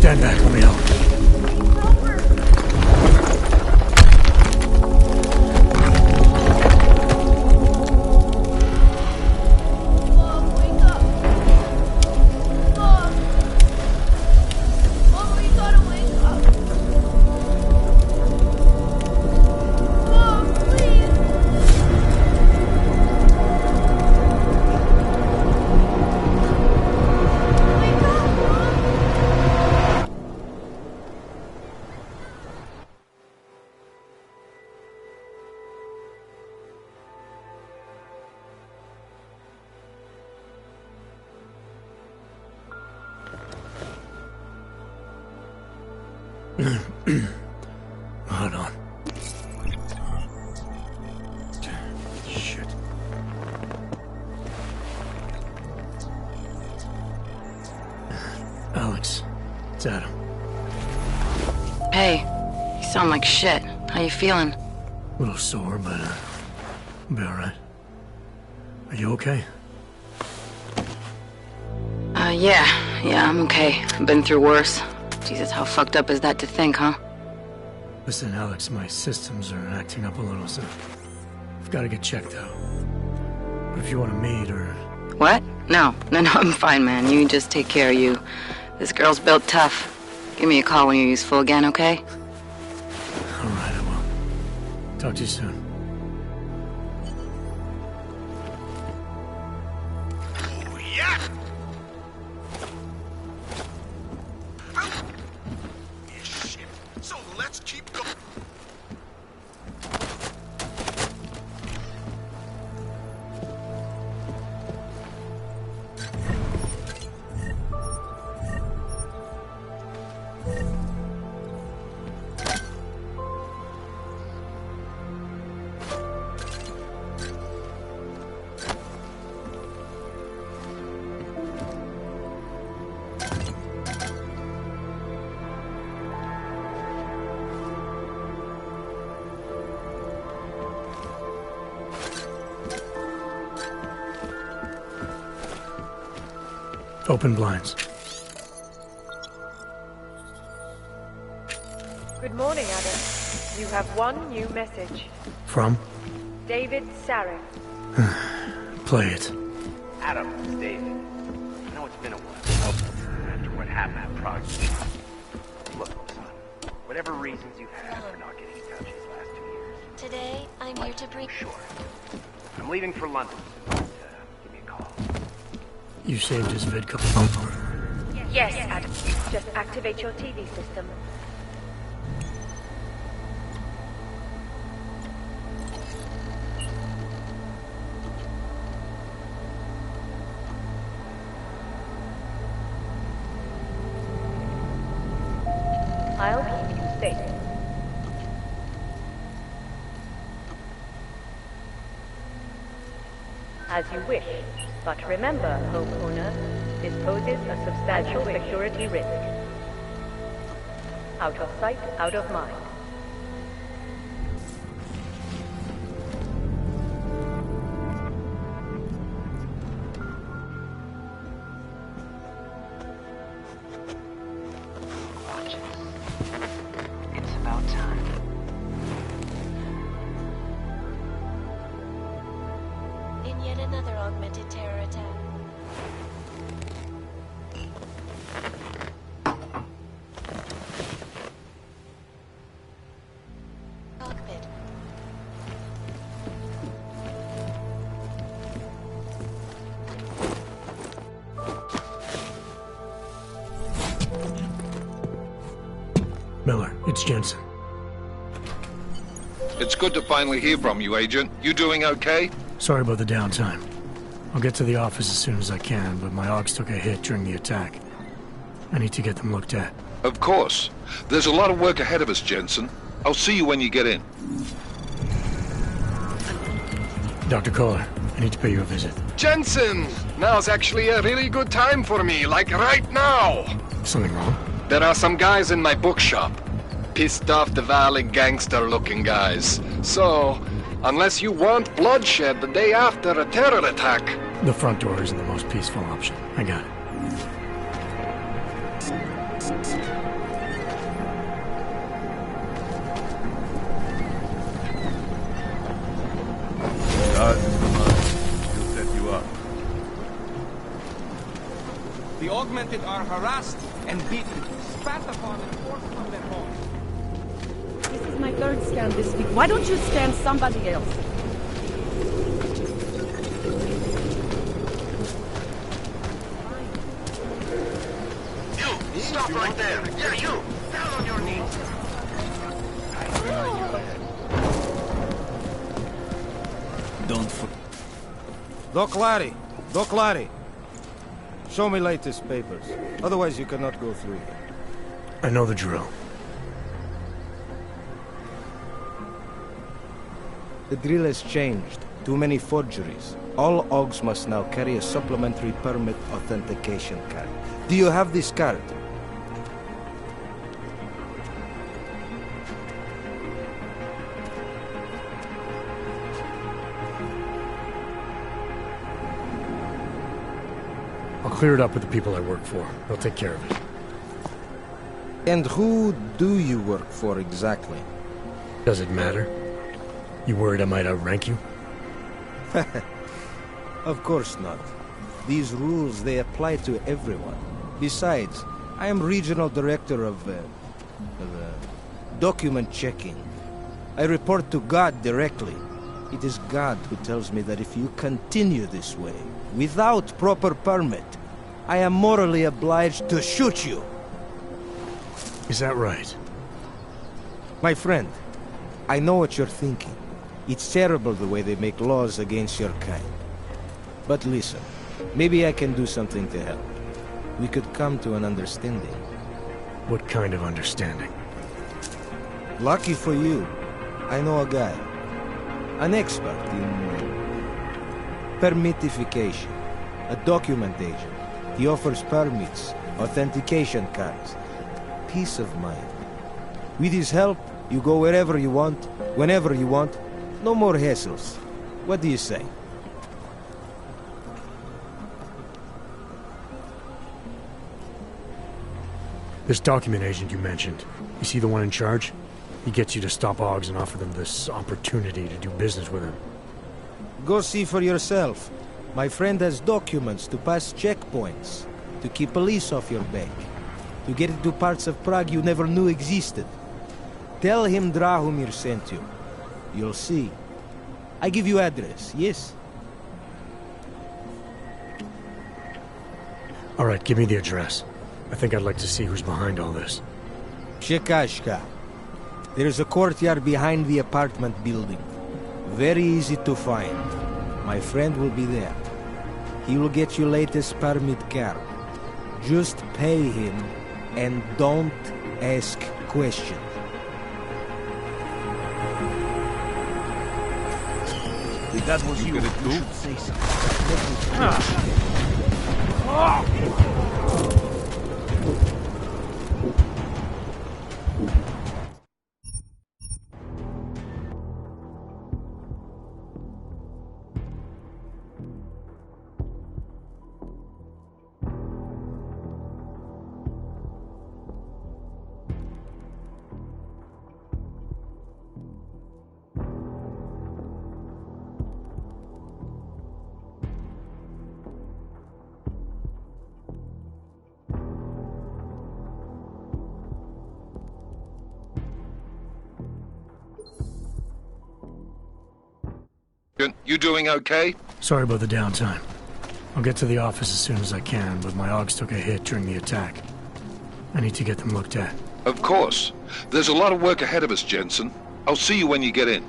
Stand back, let me help. Hold on. Shit. Alex, it's Adam. Hey, you sound like shit. How you feeling? A little sore, but I'll be alright. Are you okay? Yeah, I'm okay. I've been through worse. Jesus, how fucked up is that to think, huh? Listen, Alex, my systems are acting up a little, so I've got to get checked out. But if you want to meet or... What? No, I'm fine, man. You just take care of you. This girl's built tough. Give me a call when you're useful again, okay? Alright, I will. Talk to you soon. So let's keep going. Open blinds. Good morning, Adam. You have one new message. From? David Sarek. Play it. Adam, it's David. I know it's been a while. After what happened at Prague. Look, son. Whatever reasons you've had for not getting in touch these last 2 years. Today, I'm here to bring... Sure. I'm leaving for London. Give me a call. You saved his vidcom. Yes, Adam. Just activate your TV system. I'll keep you safe. As you wish, but remember, homeowner, this poses a substantial security risk. Out of sight, out of mind. It's about time. in yet another augmented terror attack. Cockpit. Miller, it's Jensen. It's good to finally hear from you, Agent. You doing okay? Sorry about the downtime. I'll get to the office as soon as I can, but my AUGs took a hit during the attack. I need to get them looked at. Of course. There's a lot of work ahead of us, Jensen. I'll see you when you get in. Dr. Kohler, I need to pay you a visit. Jensen! Now's actually a really good time for me, like right now! Something wrong? There are some guys in my bookshop. Pissed off the Valley gangster-looking guys. So, unless you want bloodshed the day after a terror attack... The front door isn't the most peaceful option. I got it. He'll set you up. The augmented are harassed and beaten, spat upon and forced from their homes. This is my third scan this week. Why don't you scan somebody else? You! Stop right there! Yeah, you! Down on your knees! Don't Doc Larry. Show me latest papers. Otherwise you cannot go through here. I know the drill. The drill has changed. Too many forgeries. All AUGs must now carry a supplementary permit authentication card. Do you have this card? I'll clear it up with the people I work for. They'll take care of it. And who do you work for exactly? Does it matter? You worried I might outrank you? Of course not. These rules, they apply to everyone. Besides, I am regional director of document checking. I report to God directly. It is God who tells me that if you continue this way, without proper permit, I am morally obliged to shoot you. Is that right? My friend, I know what you're thinking. It's terrible the way they make laws against your kind. But listen, maybe I can do something to help. We could come to an understanding. What kind of understanding? Lucky for you, I know a guy. An expert in permitification. A document agent. He offers permits, authentication cards. Peace of mind. With his help, you go wherever you want, whenever you want. No more hassles. What do you say? This document agent you mentioned, you see the one in charge? He gets you to stop Augs and offer them this opportunity to do business with him. Go see for yourself. My friend has documents to pass checkpoints, to keep police off your back, to get into parts of Prague you never knew existed. Tell him Drahomir sent you. You'll see. I give you address, yes? All right, give me the address. I think I'd like to see who's behind all this. Shekashka. There's a courtyard behind the apartment building. Very easy to find. My friend will be there. He will get you latest permit card. Just pay him and don't ask questions. If that was you gonna do? Say something. You doing okay? Sorry about the downtime. I'll get to the office as soon as I can, but my Augs took a hit during the attack. I need to get them looked at. Of course. There's a lot of work ahead of us, Jensen. I'll see you when you get in.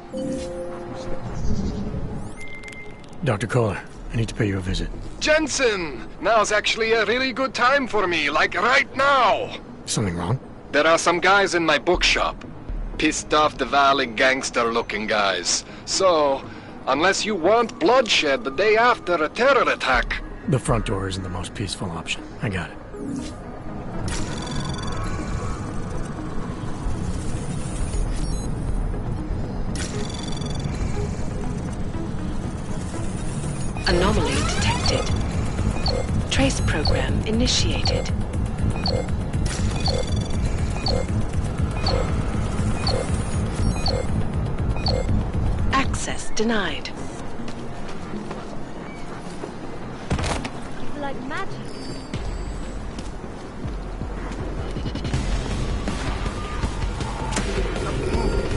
Dr. Kohler, I need to pay you a visit. Jensen! Now's actually a really good time for me, like right now! Something wrong? There are some guys in my bookshop. Pissed off the valley gangster-looking guys. So, unless you want bloodshed the day after a terror attack... The front door isn't the most peaceful option. I got it. Anomaly detected. Trace program initiated. Access denied. Like magic.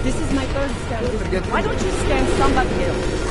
This is my third scan. Why don't you scan somebody else?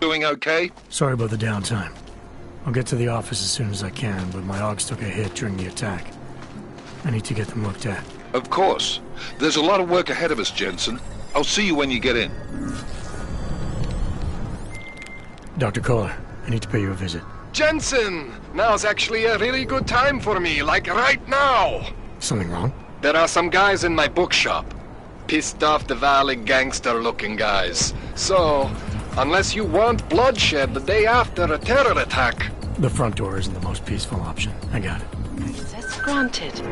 Doing okay? Sorry about the downtime. I'll get to the office as soon as I can, but my Augs took a hit during the attack. I need to get them looked at. Of course. There's a lot of work ahead of us, Jensen. I'll see you when you get in. Dr. Kohler, I need to pay you a visit. Jensen! Now's actually a really good time for me, like right now! Something wrong? There are some guys in my bookshop. Pissed off the valley gangster-looking guys. So, unless you want bloodshed the day after a terror attack... The front door isn't the most peaceful option. I got it. Access granted.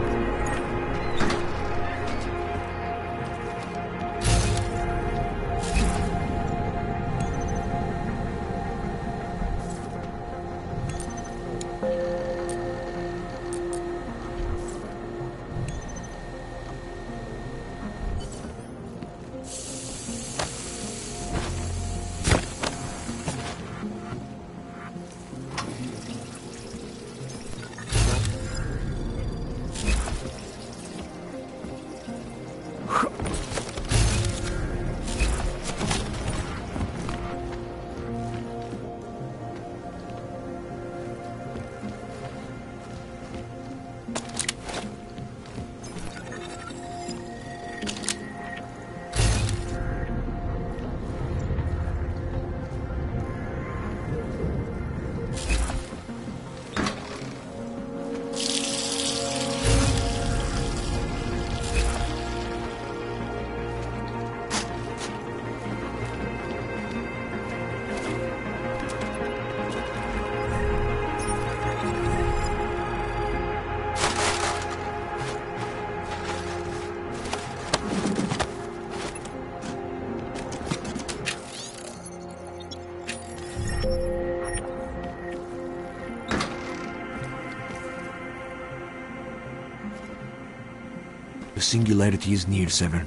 The singularity is near, Severn.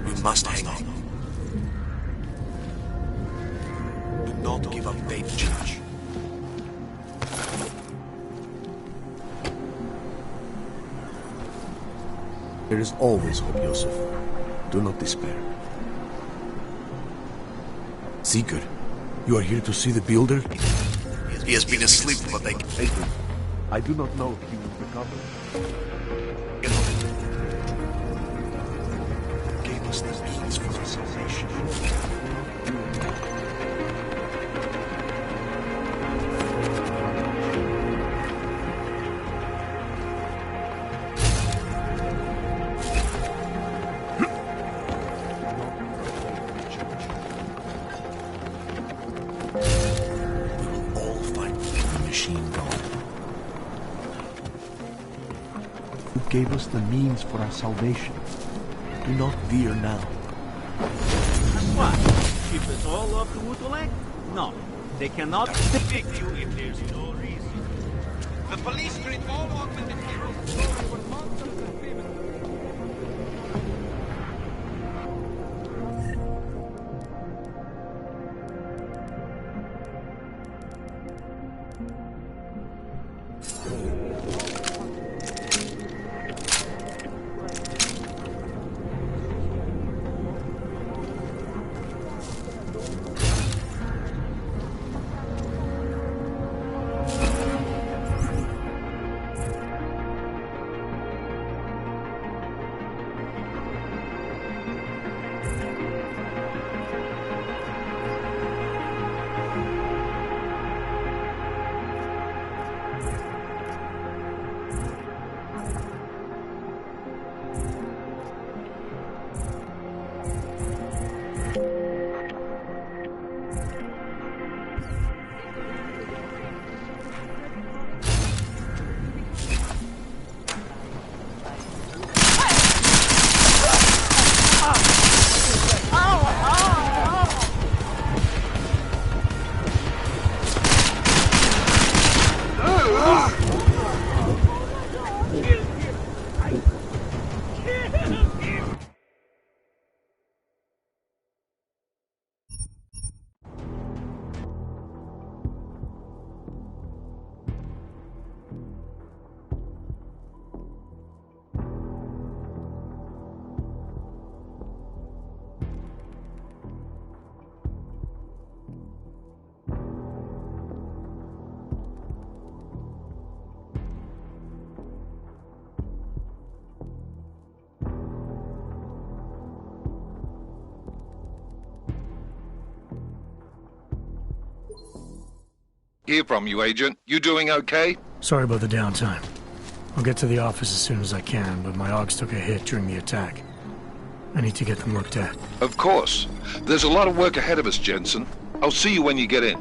We must hang on. Do not give up faith, Church. There is always hope, Joseph. Do not despair. Seeker, you are here to see the builder? He has been asleep, but they... Adrian, I do not know if he will recover. Gave us the means for our salvation. Gave us the means for our salvation. Do not veer now. What? Ship us all off to Utulek? No, they cannot evict you if there's no reason. The police treat all augmented heroes. hear from you, Agent. You doing okay? Sorry about the downtime. I'll get to the office as soon as I can, but my Augs took a hit during the attack. I need to get them looked at. Of course. There's a lot of work ahead of us, Jensen. I'll see you when you get in.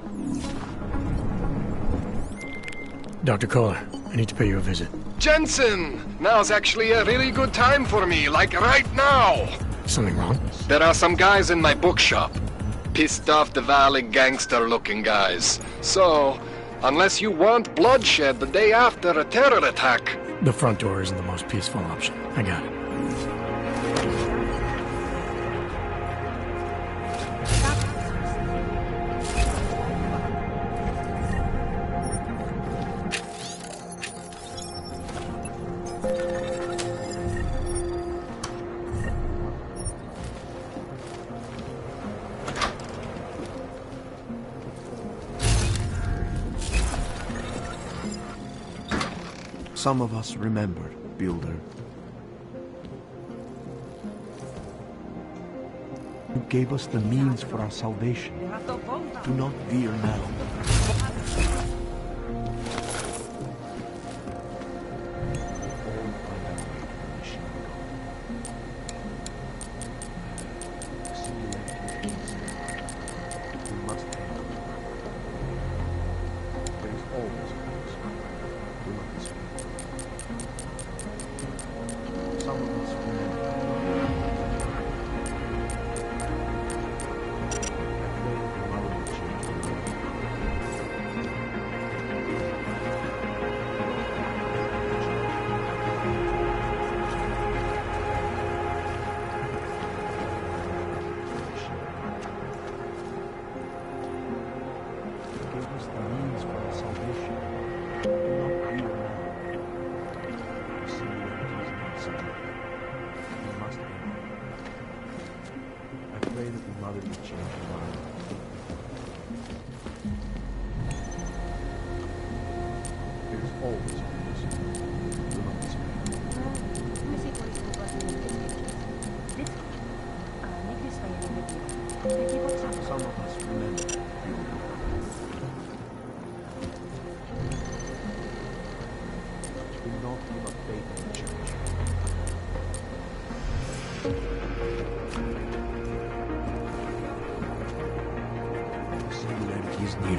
Dr. Kohler, I need to pay you a visit. Jensen! Now's actually a really good time for me, like right now! Something wrong? There are some guys in my bookshop. Pissed off the Valley gangster-looking guys. So, unless you want bloodshed the day after a terror attack... The front door isn't the most peaceful option. I got it. Some of us remembered, Builder. You gave us the means for our salvation. Do not veer now.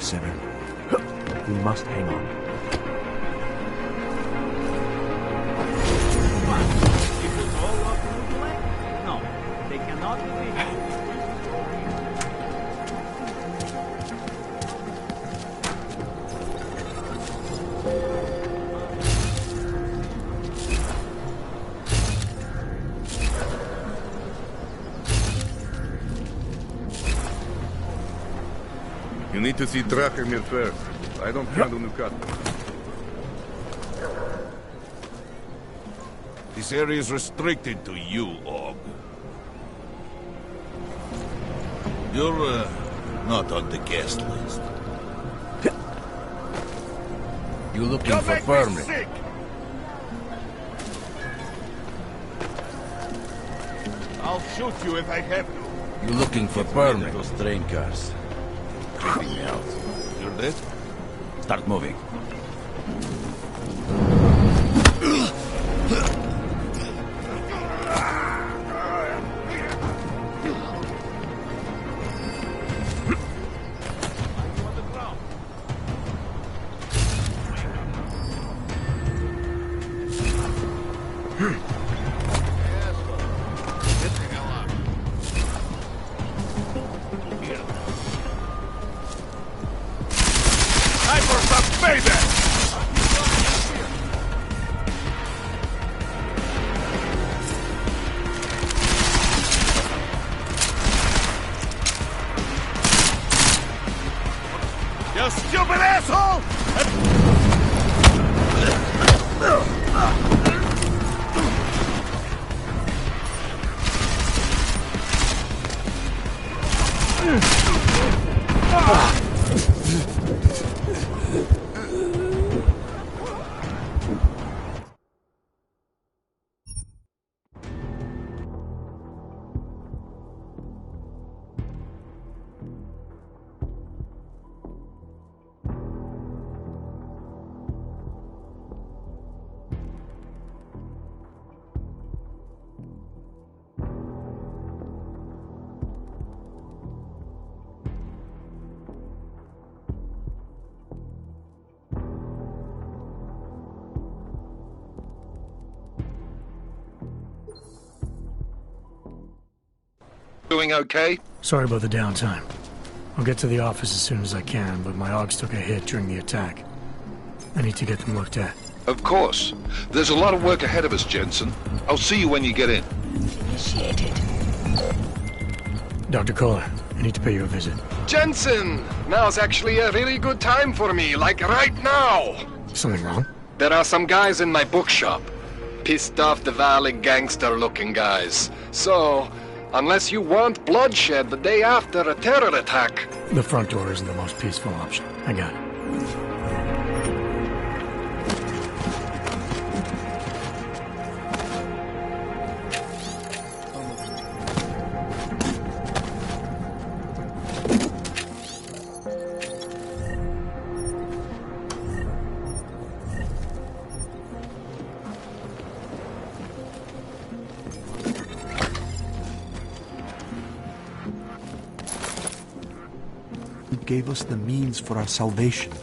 Seven. We must hang on. If it's all up to the way? No, they cannot defeat You need to see Drachemir first. I don't handle new customers. This area is restricted to you, Og. You're, not on the guest list. You looking for permit? I'll shoot you if I have to. You looking for permit? Those train cars. Creeping me out. You're dead? Start moving. You stupid asshole! Doing okay? Sorry about the downtime. I'll get to the office as soon as I can, but my Augs took a hit during the attack. I need to get them looked at. Of course. There's a lot of work ahead of us, Jensen. I'll see you when you get in. Initiated. Dr. Kohler, I need to pay you a visit. Jensen! Now's actually a really good time for me, like right now! Something wrong? There are some guys in my bookshop. Pissed off the Valley gangster-looking guys. So, unless you want bloodshed the day after a terror attack... The front door isn't the most peaceful option. I got it. Gave us the means for our salvation.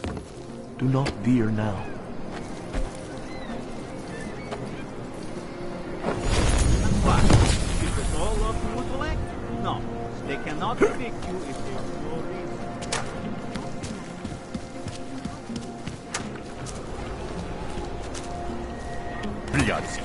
Do not veer now. What? Is it all up to intellect? No, they cannot evict you if there's no reason. Блядь.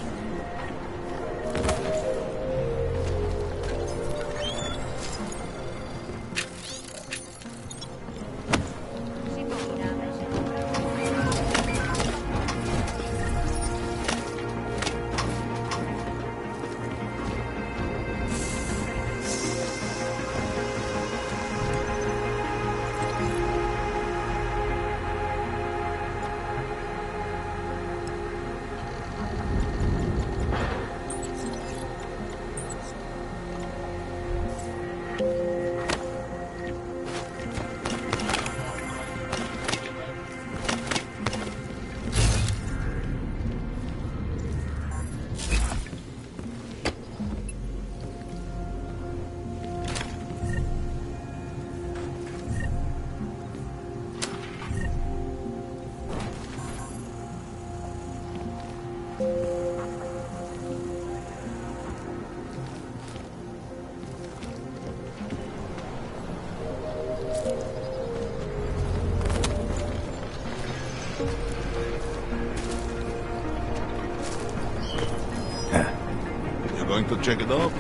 Going to check it out?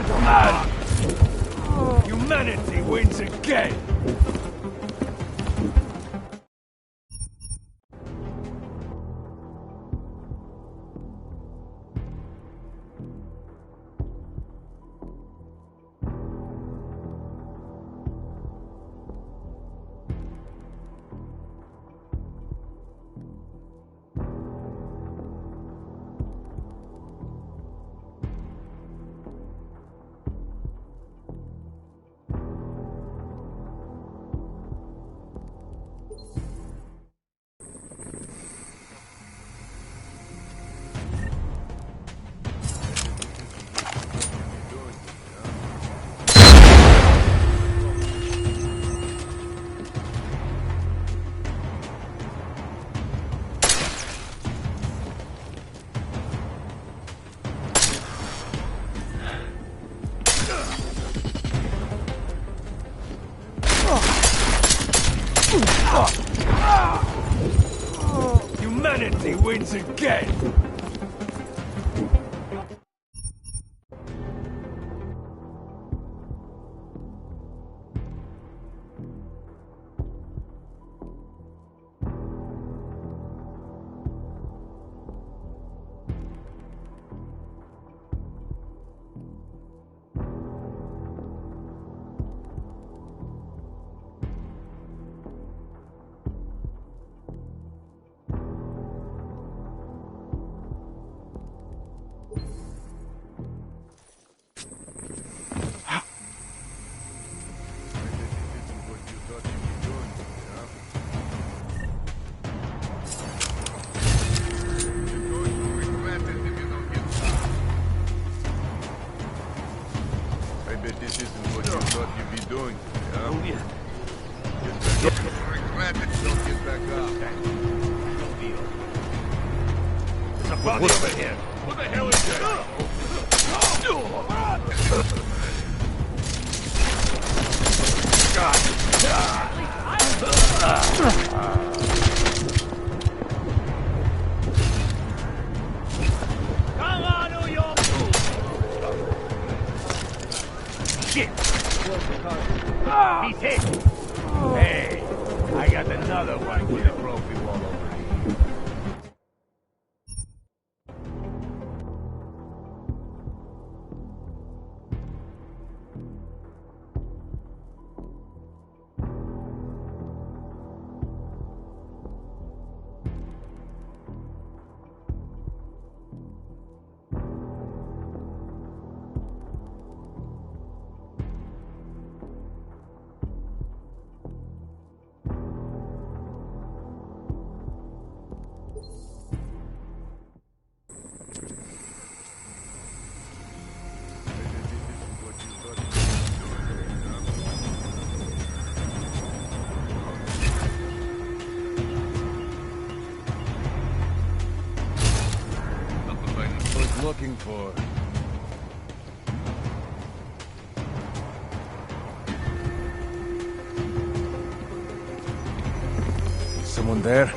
Man! Humanity wins again! Humanity wins again! This isn't what you thought you'd be doing. Yeah? Oh, yeah. Regret it, don't get back up. Don't be over. There's a body over here. What the hell is that? Come on, New York! Shit! He's hit! Hey, I got another one with a trophy wall over here. Looking for. Someone there?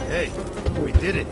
Hey, we did it.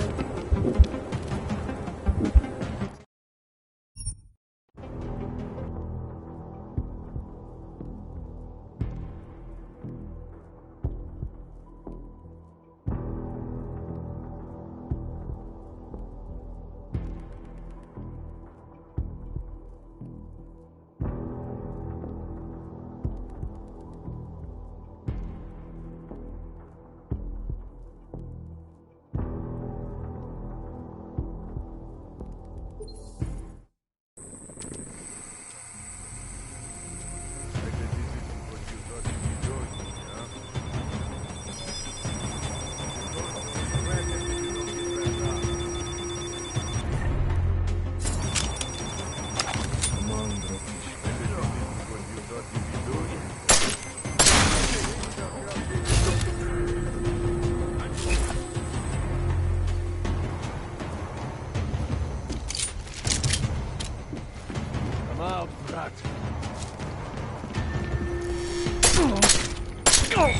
Wake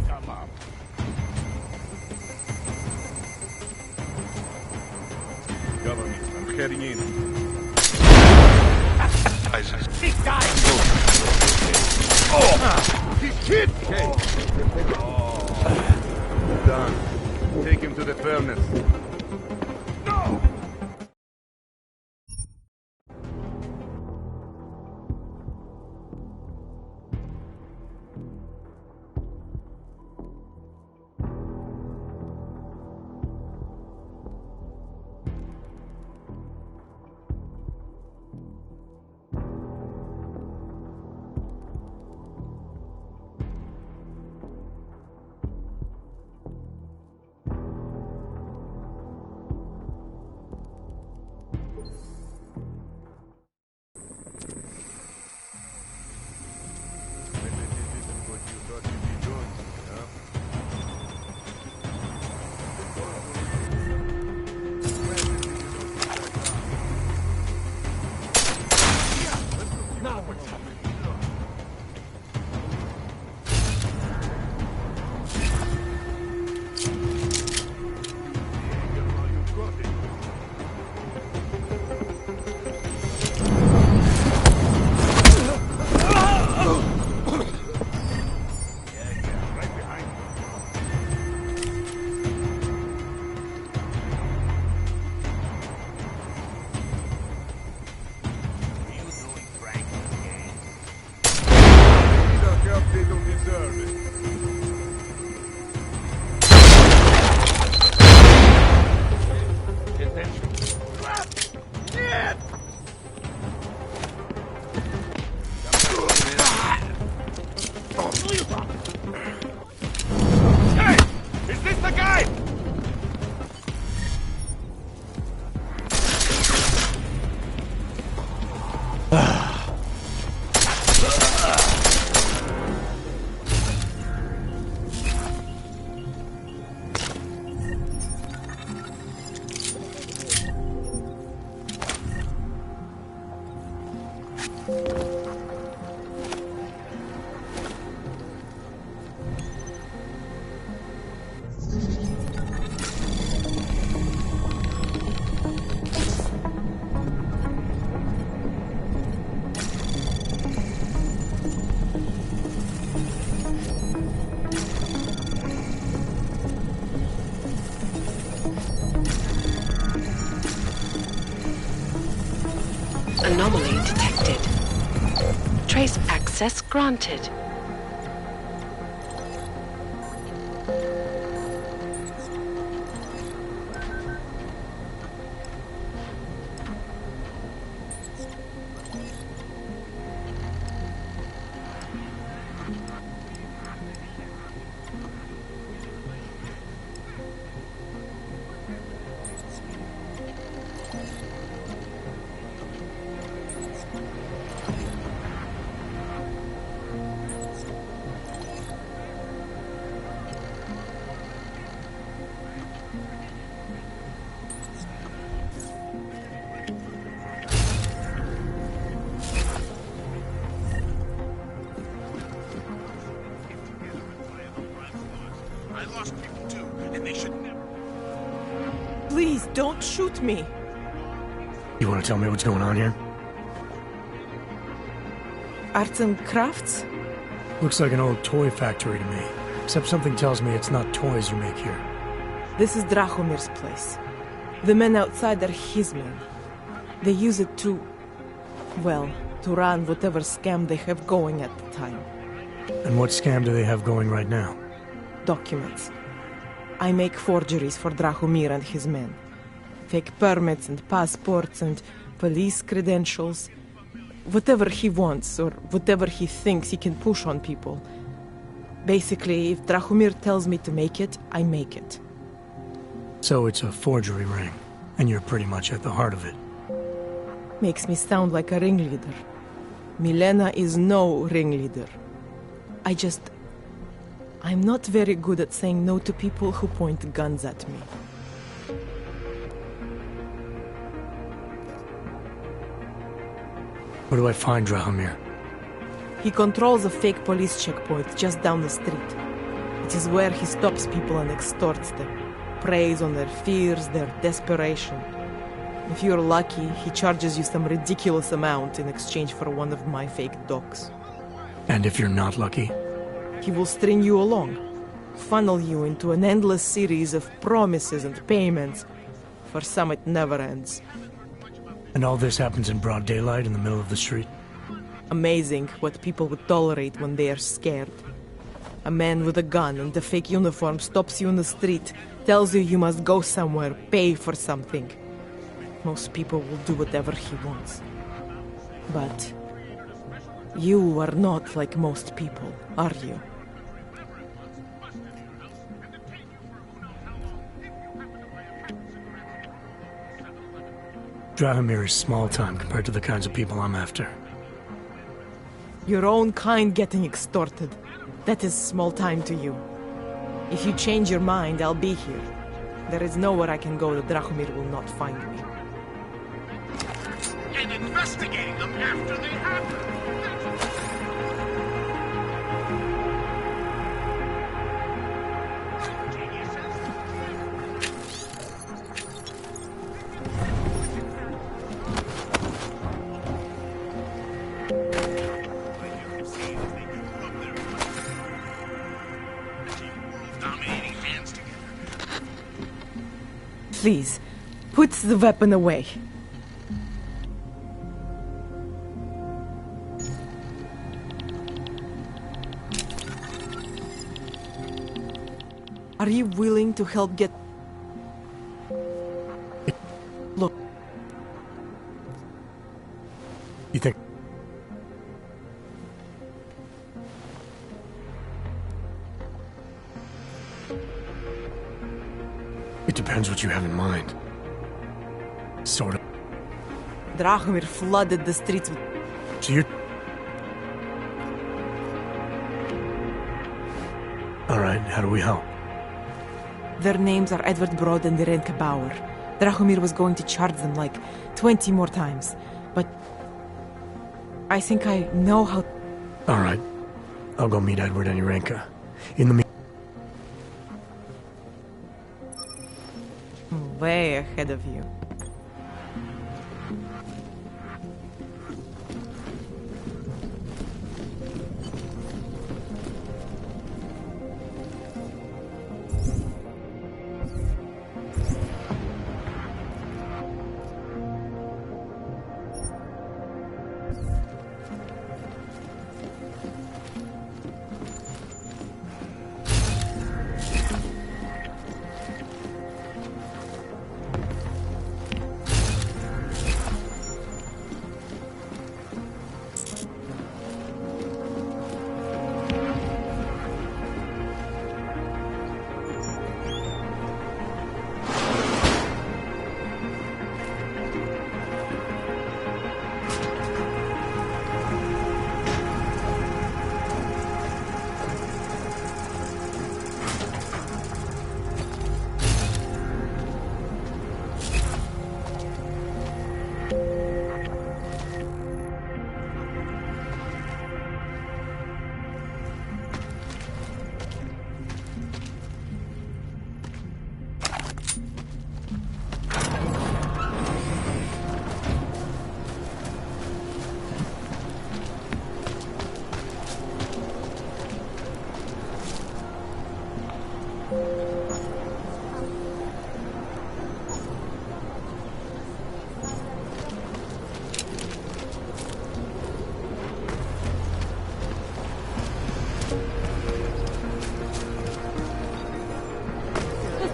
him up. Cover me. I'm heading in. Big guy! He's hit! Okay. Done. Take him to the furnace. No! Anomaly detected. Trace access granted. I lost people too, and they should never. Please, don't shoot me. You want to tell me what's going on here? Arts and crafts? Looks like an old toy factory to me. Except something tells me it's not toys you make here. This is Drahomir's place. The men outside are his men. They use it to... well, to run whatever scam they have going at the time. And what scam do they have going right now? Documents. I make forgeries for Drahomir and his men. Fake permits and passports and police credentials. Whatever he wants, or whatever he thinks he can push on people. Basically, if Drahomir tells me to make it, I make it. So it's a forgery ring, and you're pretty much at the heart of it. Makes me sound like a ringleader. Milena is no ringleader. I'm not very good at saying no to people who point guns at me. Where do I find Drahomir? He controls a fake police checkpoint just down the street. It is where he stops people and extorts them, preys on their fears, their desperation. If you're lucky, he charges you some ridiculous amount in exchange for one of my fake dogs. And if you're not lucky? He will string you along, funnel you into an endless series of promises and payments. For some, it never ends. And all this happens in broad daylight in the middle of the street? Amazing what people would tolerate when they are scared. A man with a gun and a fake uniform stops you in the street, tells you must go somewhere, pay for something. Most people will do whatever he wants. But you are not like most people, are you? Drahomir is small time compared to the kinds of people I'm after. Your own kind getting extorted. That is small time to you. If you change your mind, I'll be here. There is nowhere I can go that Drahomir will not find me. And investigating them after they happen. Please, put the weapon away. Are you willing to help get... Look. You think... It depends what you have in mind. Sort of. Drahomir flooded the streets with... So you're... Alright, how do we help? Their names are Edward Broad and Irenka Bauer. Drahomir was going to charge them like 20 more times, but... I think I know how... Alright. I'll go meet Edward and Irenka. In the meantime... Way ahead of you.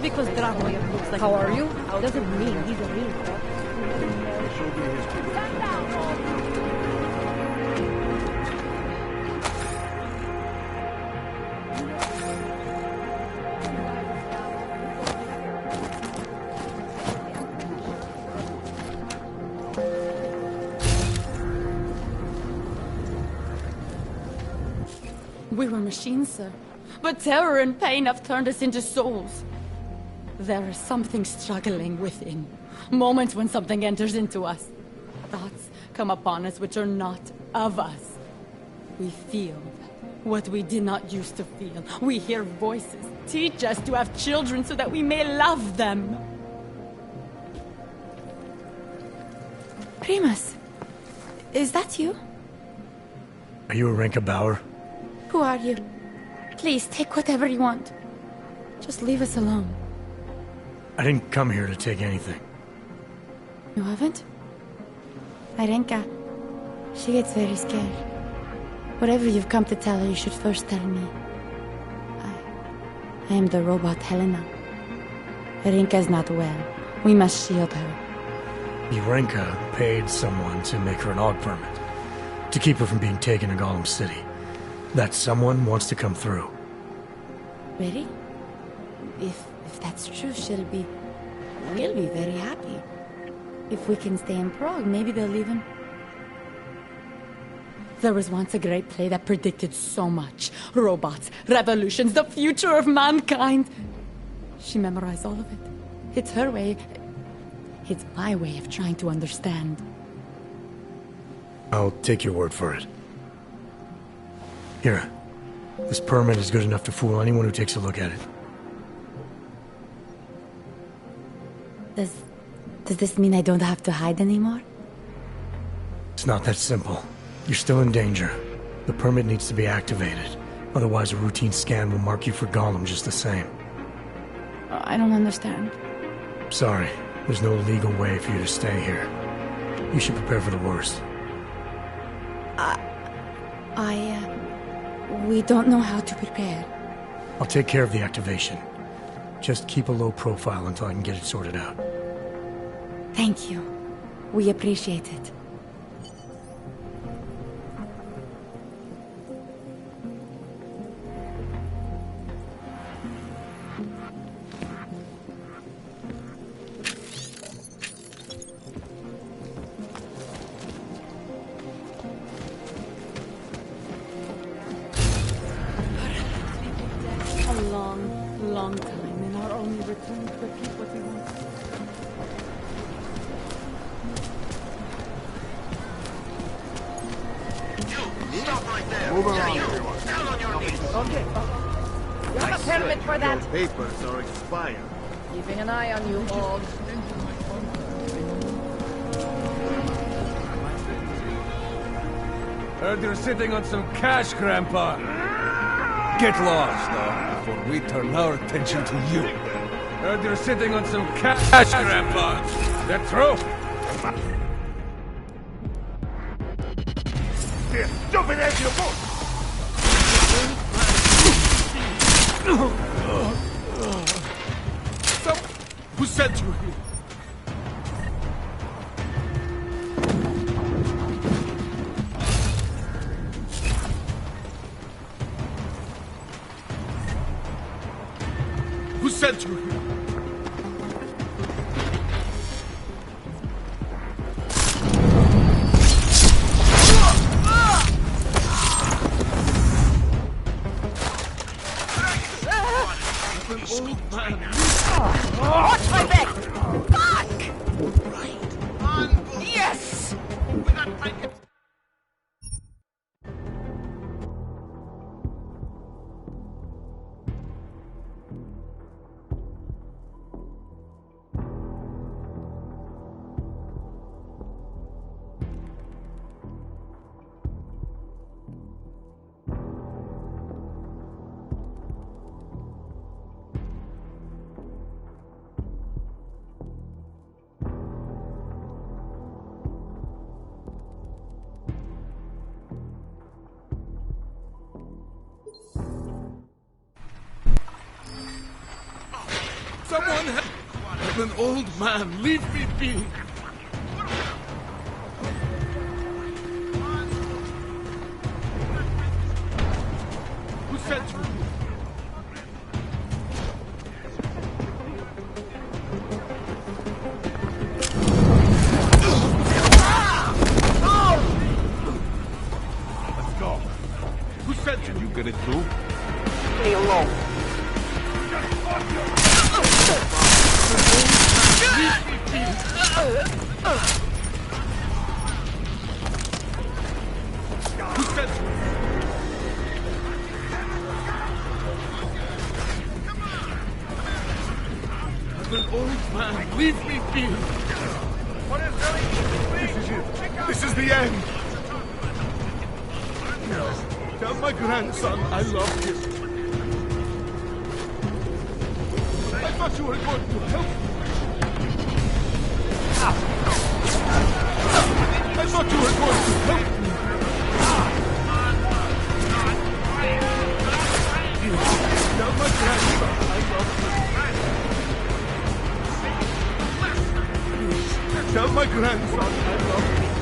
Because Drahomir looks like... How are you? Doesn't mean he's a real cop. We were machines, sir. but terror and pain have turned us into souls. There is something struggling within. Moments when something enters into us. Thoughts come upon us which are not of us. We feel what we did not used to feel. We hear voices teach us to have children so that we may love them. Primus, is that you? Are you Arenka Bauer? Who are you? Please, take whatever you want. Just leave us alone. I didn't come here to take anything. You haven't? Arenka, she gets very scared. Whatever you've come to tell her, you should first tell me. I am the robot Helena. Arenka is not well. We must shield her. Arenka paid someone to make her an AUG permit. To keep her from being taken to Gollum City. That someone wants to come through. Really? If that's true, we'll be very happy. If we can stay in Prague, maybe they'll even... There was once a great play that predicted so much. Robots, revolutions, the future of mankind. She memorized all of it. It's her way. It's my way of trying to understand. I'll take your word for it. Here. This permit is good enough to fool anyone who takes a look at it. Does this mean I don't have to hide anymore? It's not that simple. You're still in danger. The permit needs to be activated. Otherwise, a routine scan will mark you for Gollum just the same. I don't understand. Sorry. There's no legal way for you to stay here. You should prepare for the worst. We don't know how to prepare. I'll take care of the activation. Just keep a low profile until I can get it sorted out. Thank you. We appreciate it. Long time, and our only return to repeat what we want. You, stop right there. Move along, everyone. Down on your knees. Okay. You have a permit for that? Your papers are expired. Keeping an eye on you, Hog. Heard you're sitting on some cash, Grandpa. Get lost, though, before we turn our attention to you. Heard you're sitting on some cash, Grandpa. That true? Here, jump in into your boat! Who sent you here? Who sent you here? Watch my back! Fuck! Yes! Someone I'm an old man. Leave me be. Who sent you? Let's go. Who sent you? You get it too? The alone. I'm an old man. Leave me be. What is really? This is it. This is the end. Tell my grandson I love him. I thought you were going to help me. I thought you were going to help me. Tell my grandson I love him. Tell my grandson I love him.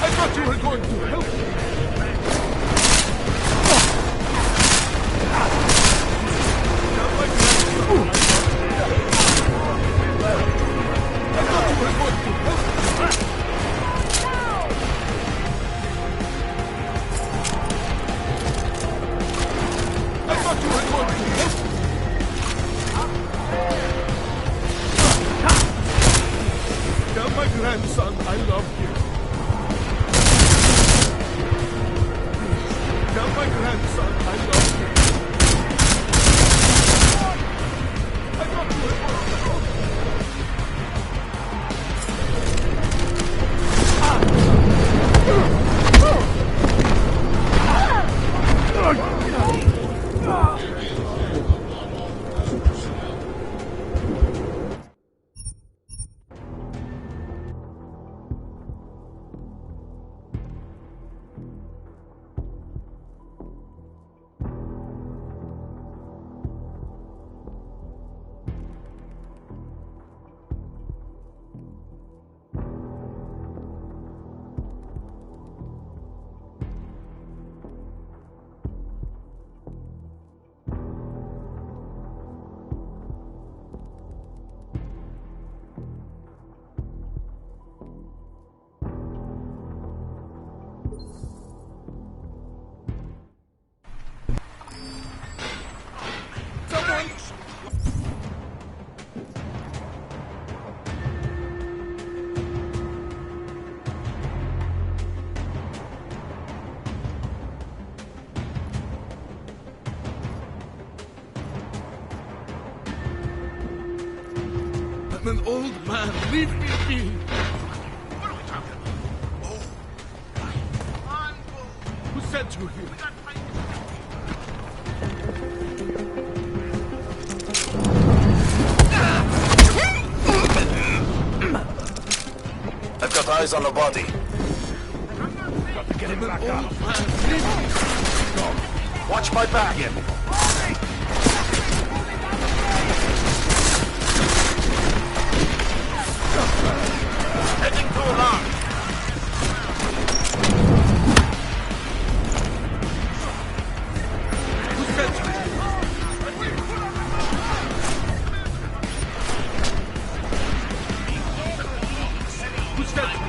I thought you were going to help me. Tell my grandson I love him. I thought you were going to help me. I thought you were going to help me. Tell my grandson I love him. Tell my grandson I love him. I thought you were going to help me. I'm an old man. Leave me be. What are we talking about? Oh. Who sent you here? I've got eyes on the body. Got to get him back up. Watch my back. Heading to alarm. Who sent you? Who sent you?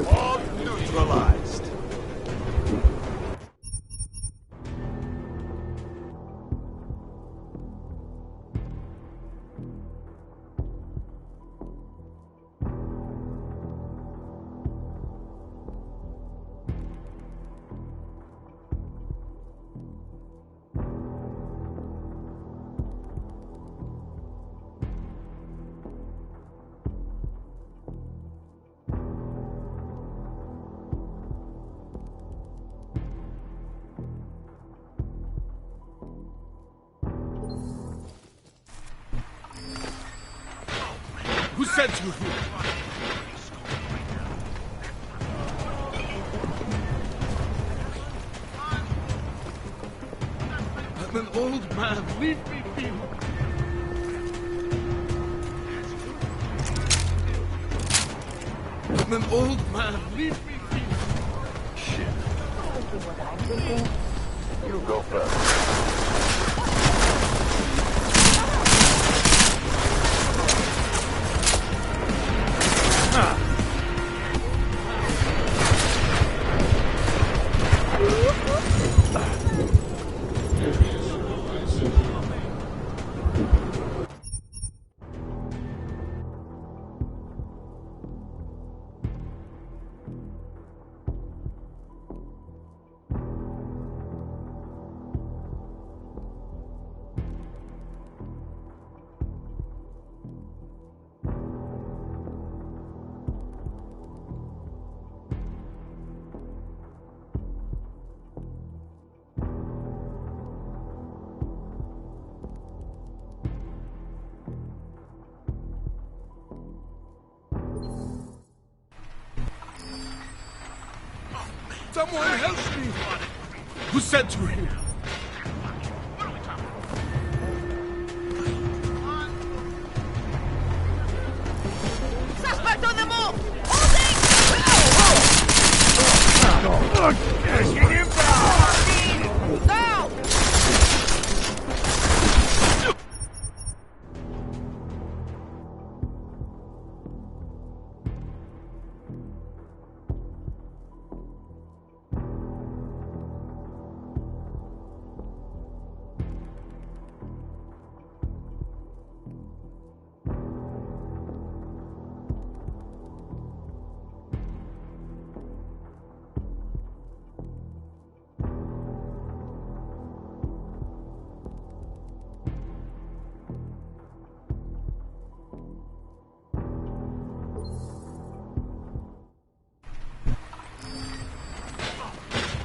All neutralized. Who sent you here? I'm an old man. Leave me be. I'm an old man. Leave me be. Shit. You go first. Someone help me! Who sent you here? Suspect on the move! Holding! Now!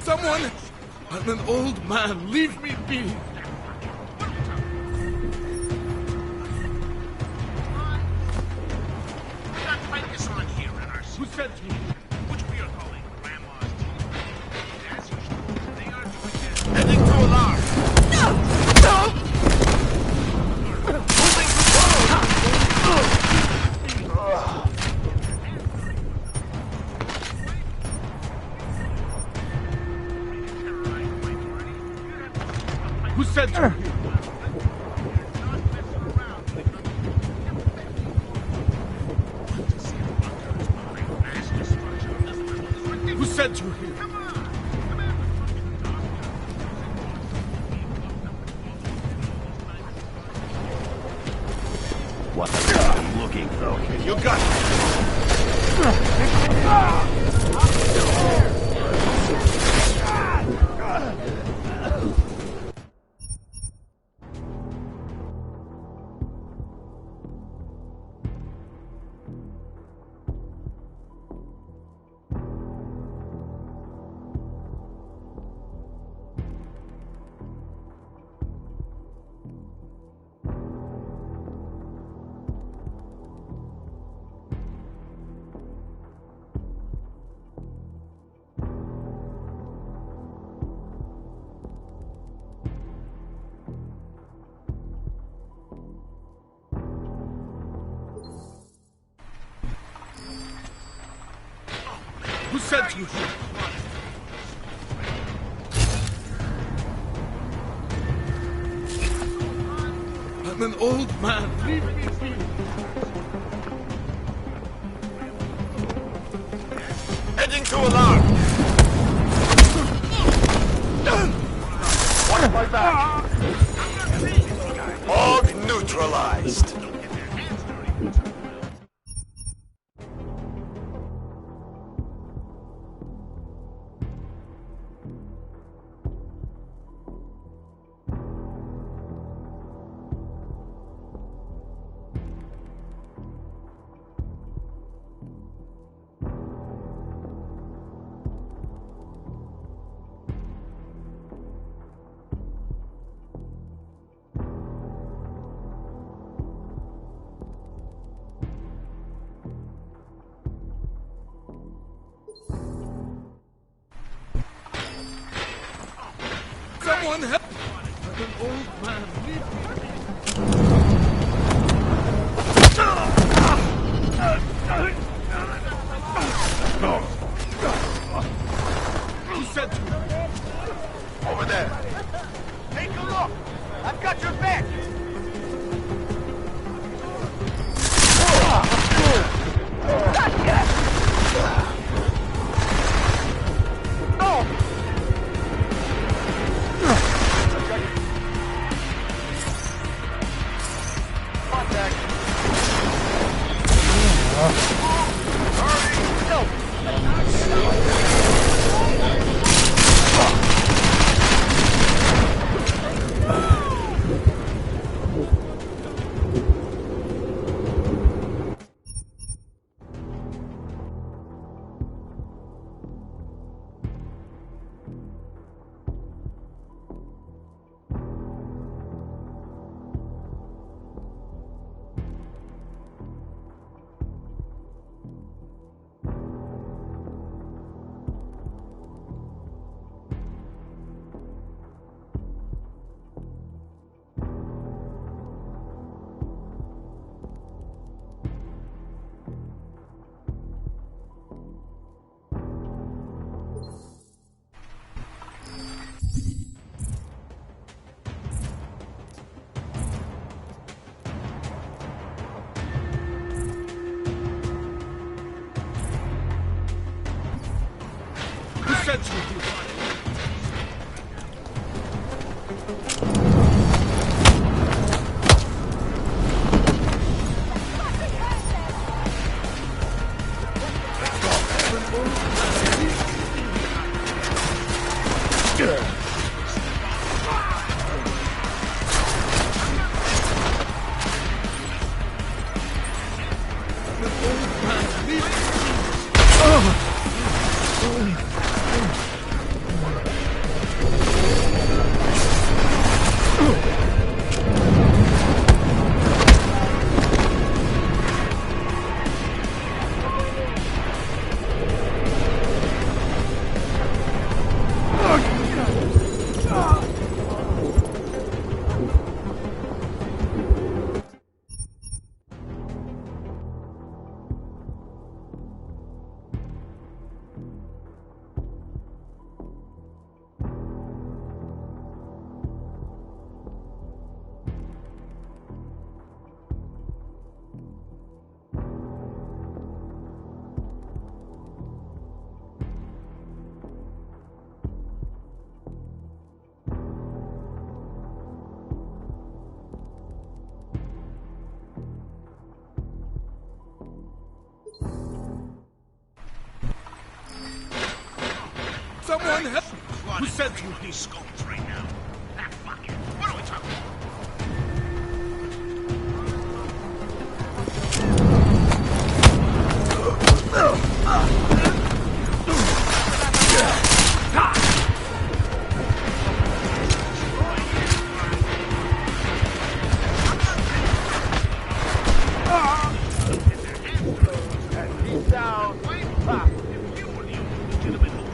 Someone! I'm an old man. Leave me be. Who sent you? Which we are calling Grandma's team. As usual, they are doing this. Heading to alarm. Who sent you? Who sent you here? What I'm looking for? You got Who sent you here? I'm an old man. Leave me be. Heading to alarm. Watch my back. Hog neutralized. Someone help! I'm an old man. Leave me. Who sent you? Over there. Take a look. I've got your back. sent you here? Someone help! Who sent you these skulls right now? Ah, fuck it. What are we talking about? He's down. If you were the only legitimate hope.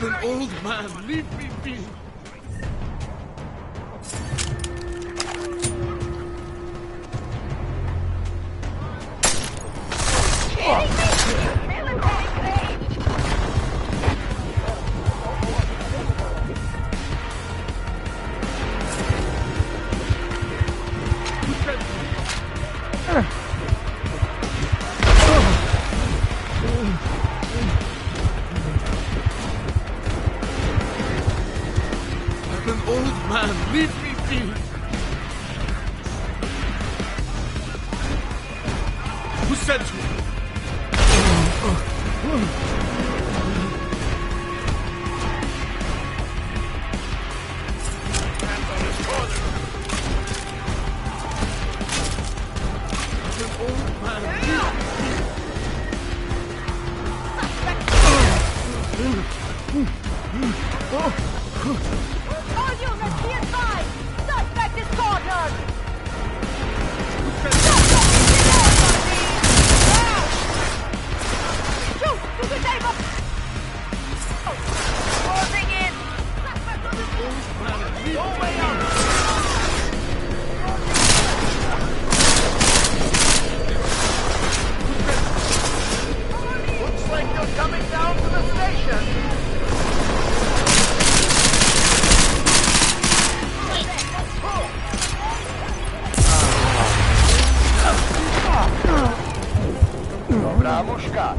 An old man, leave me be. An old man, leave me be. Who sent you? Hands on his corner. An old man, leave me All units, be advised! Suspect is cornered! Shoot! To the table! Closing in! Suspect on the move! Go way out! Looks like you're coming down to the station. Dobra muszka.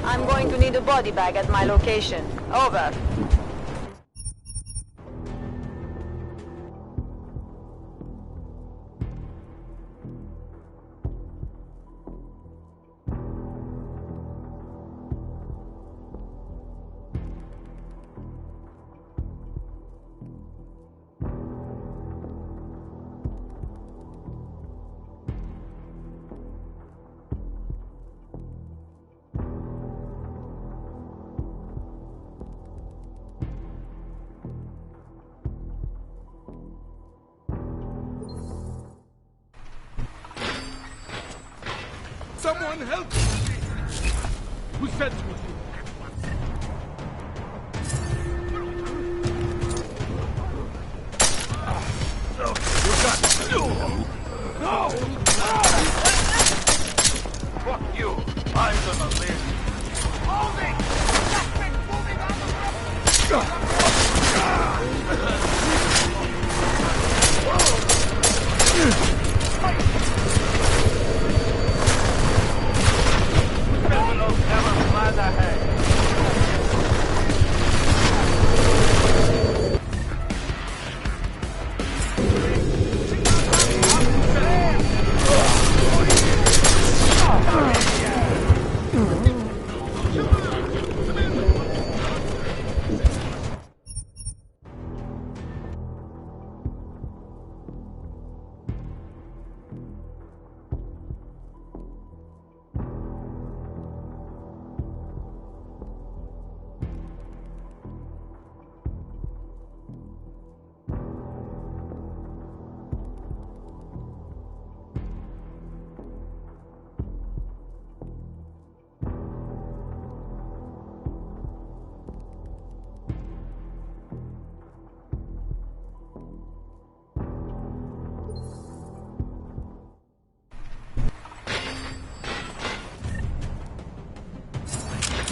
I'm going to need a body bag at my location. Over. Someone help me! Who sent you? No! Fuck you! I'm gonna live! Holding! Suspect moving on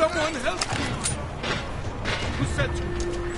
Someone help me! Who sent you?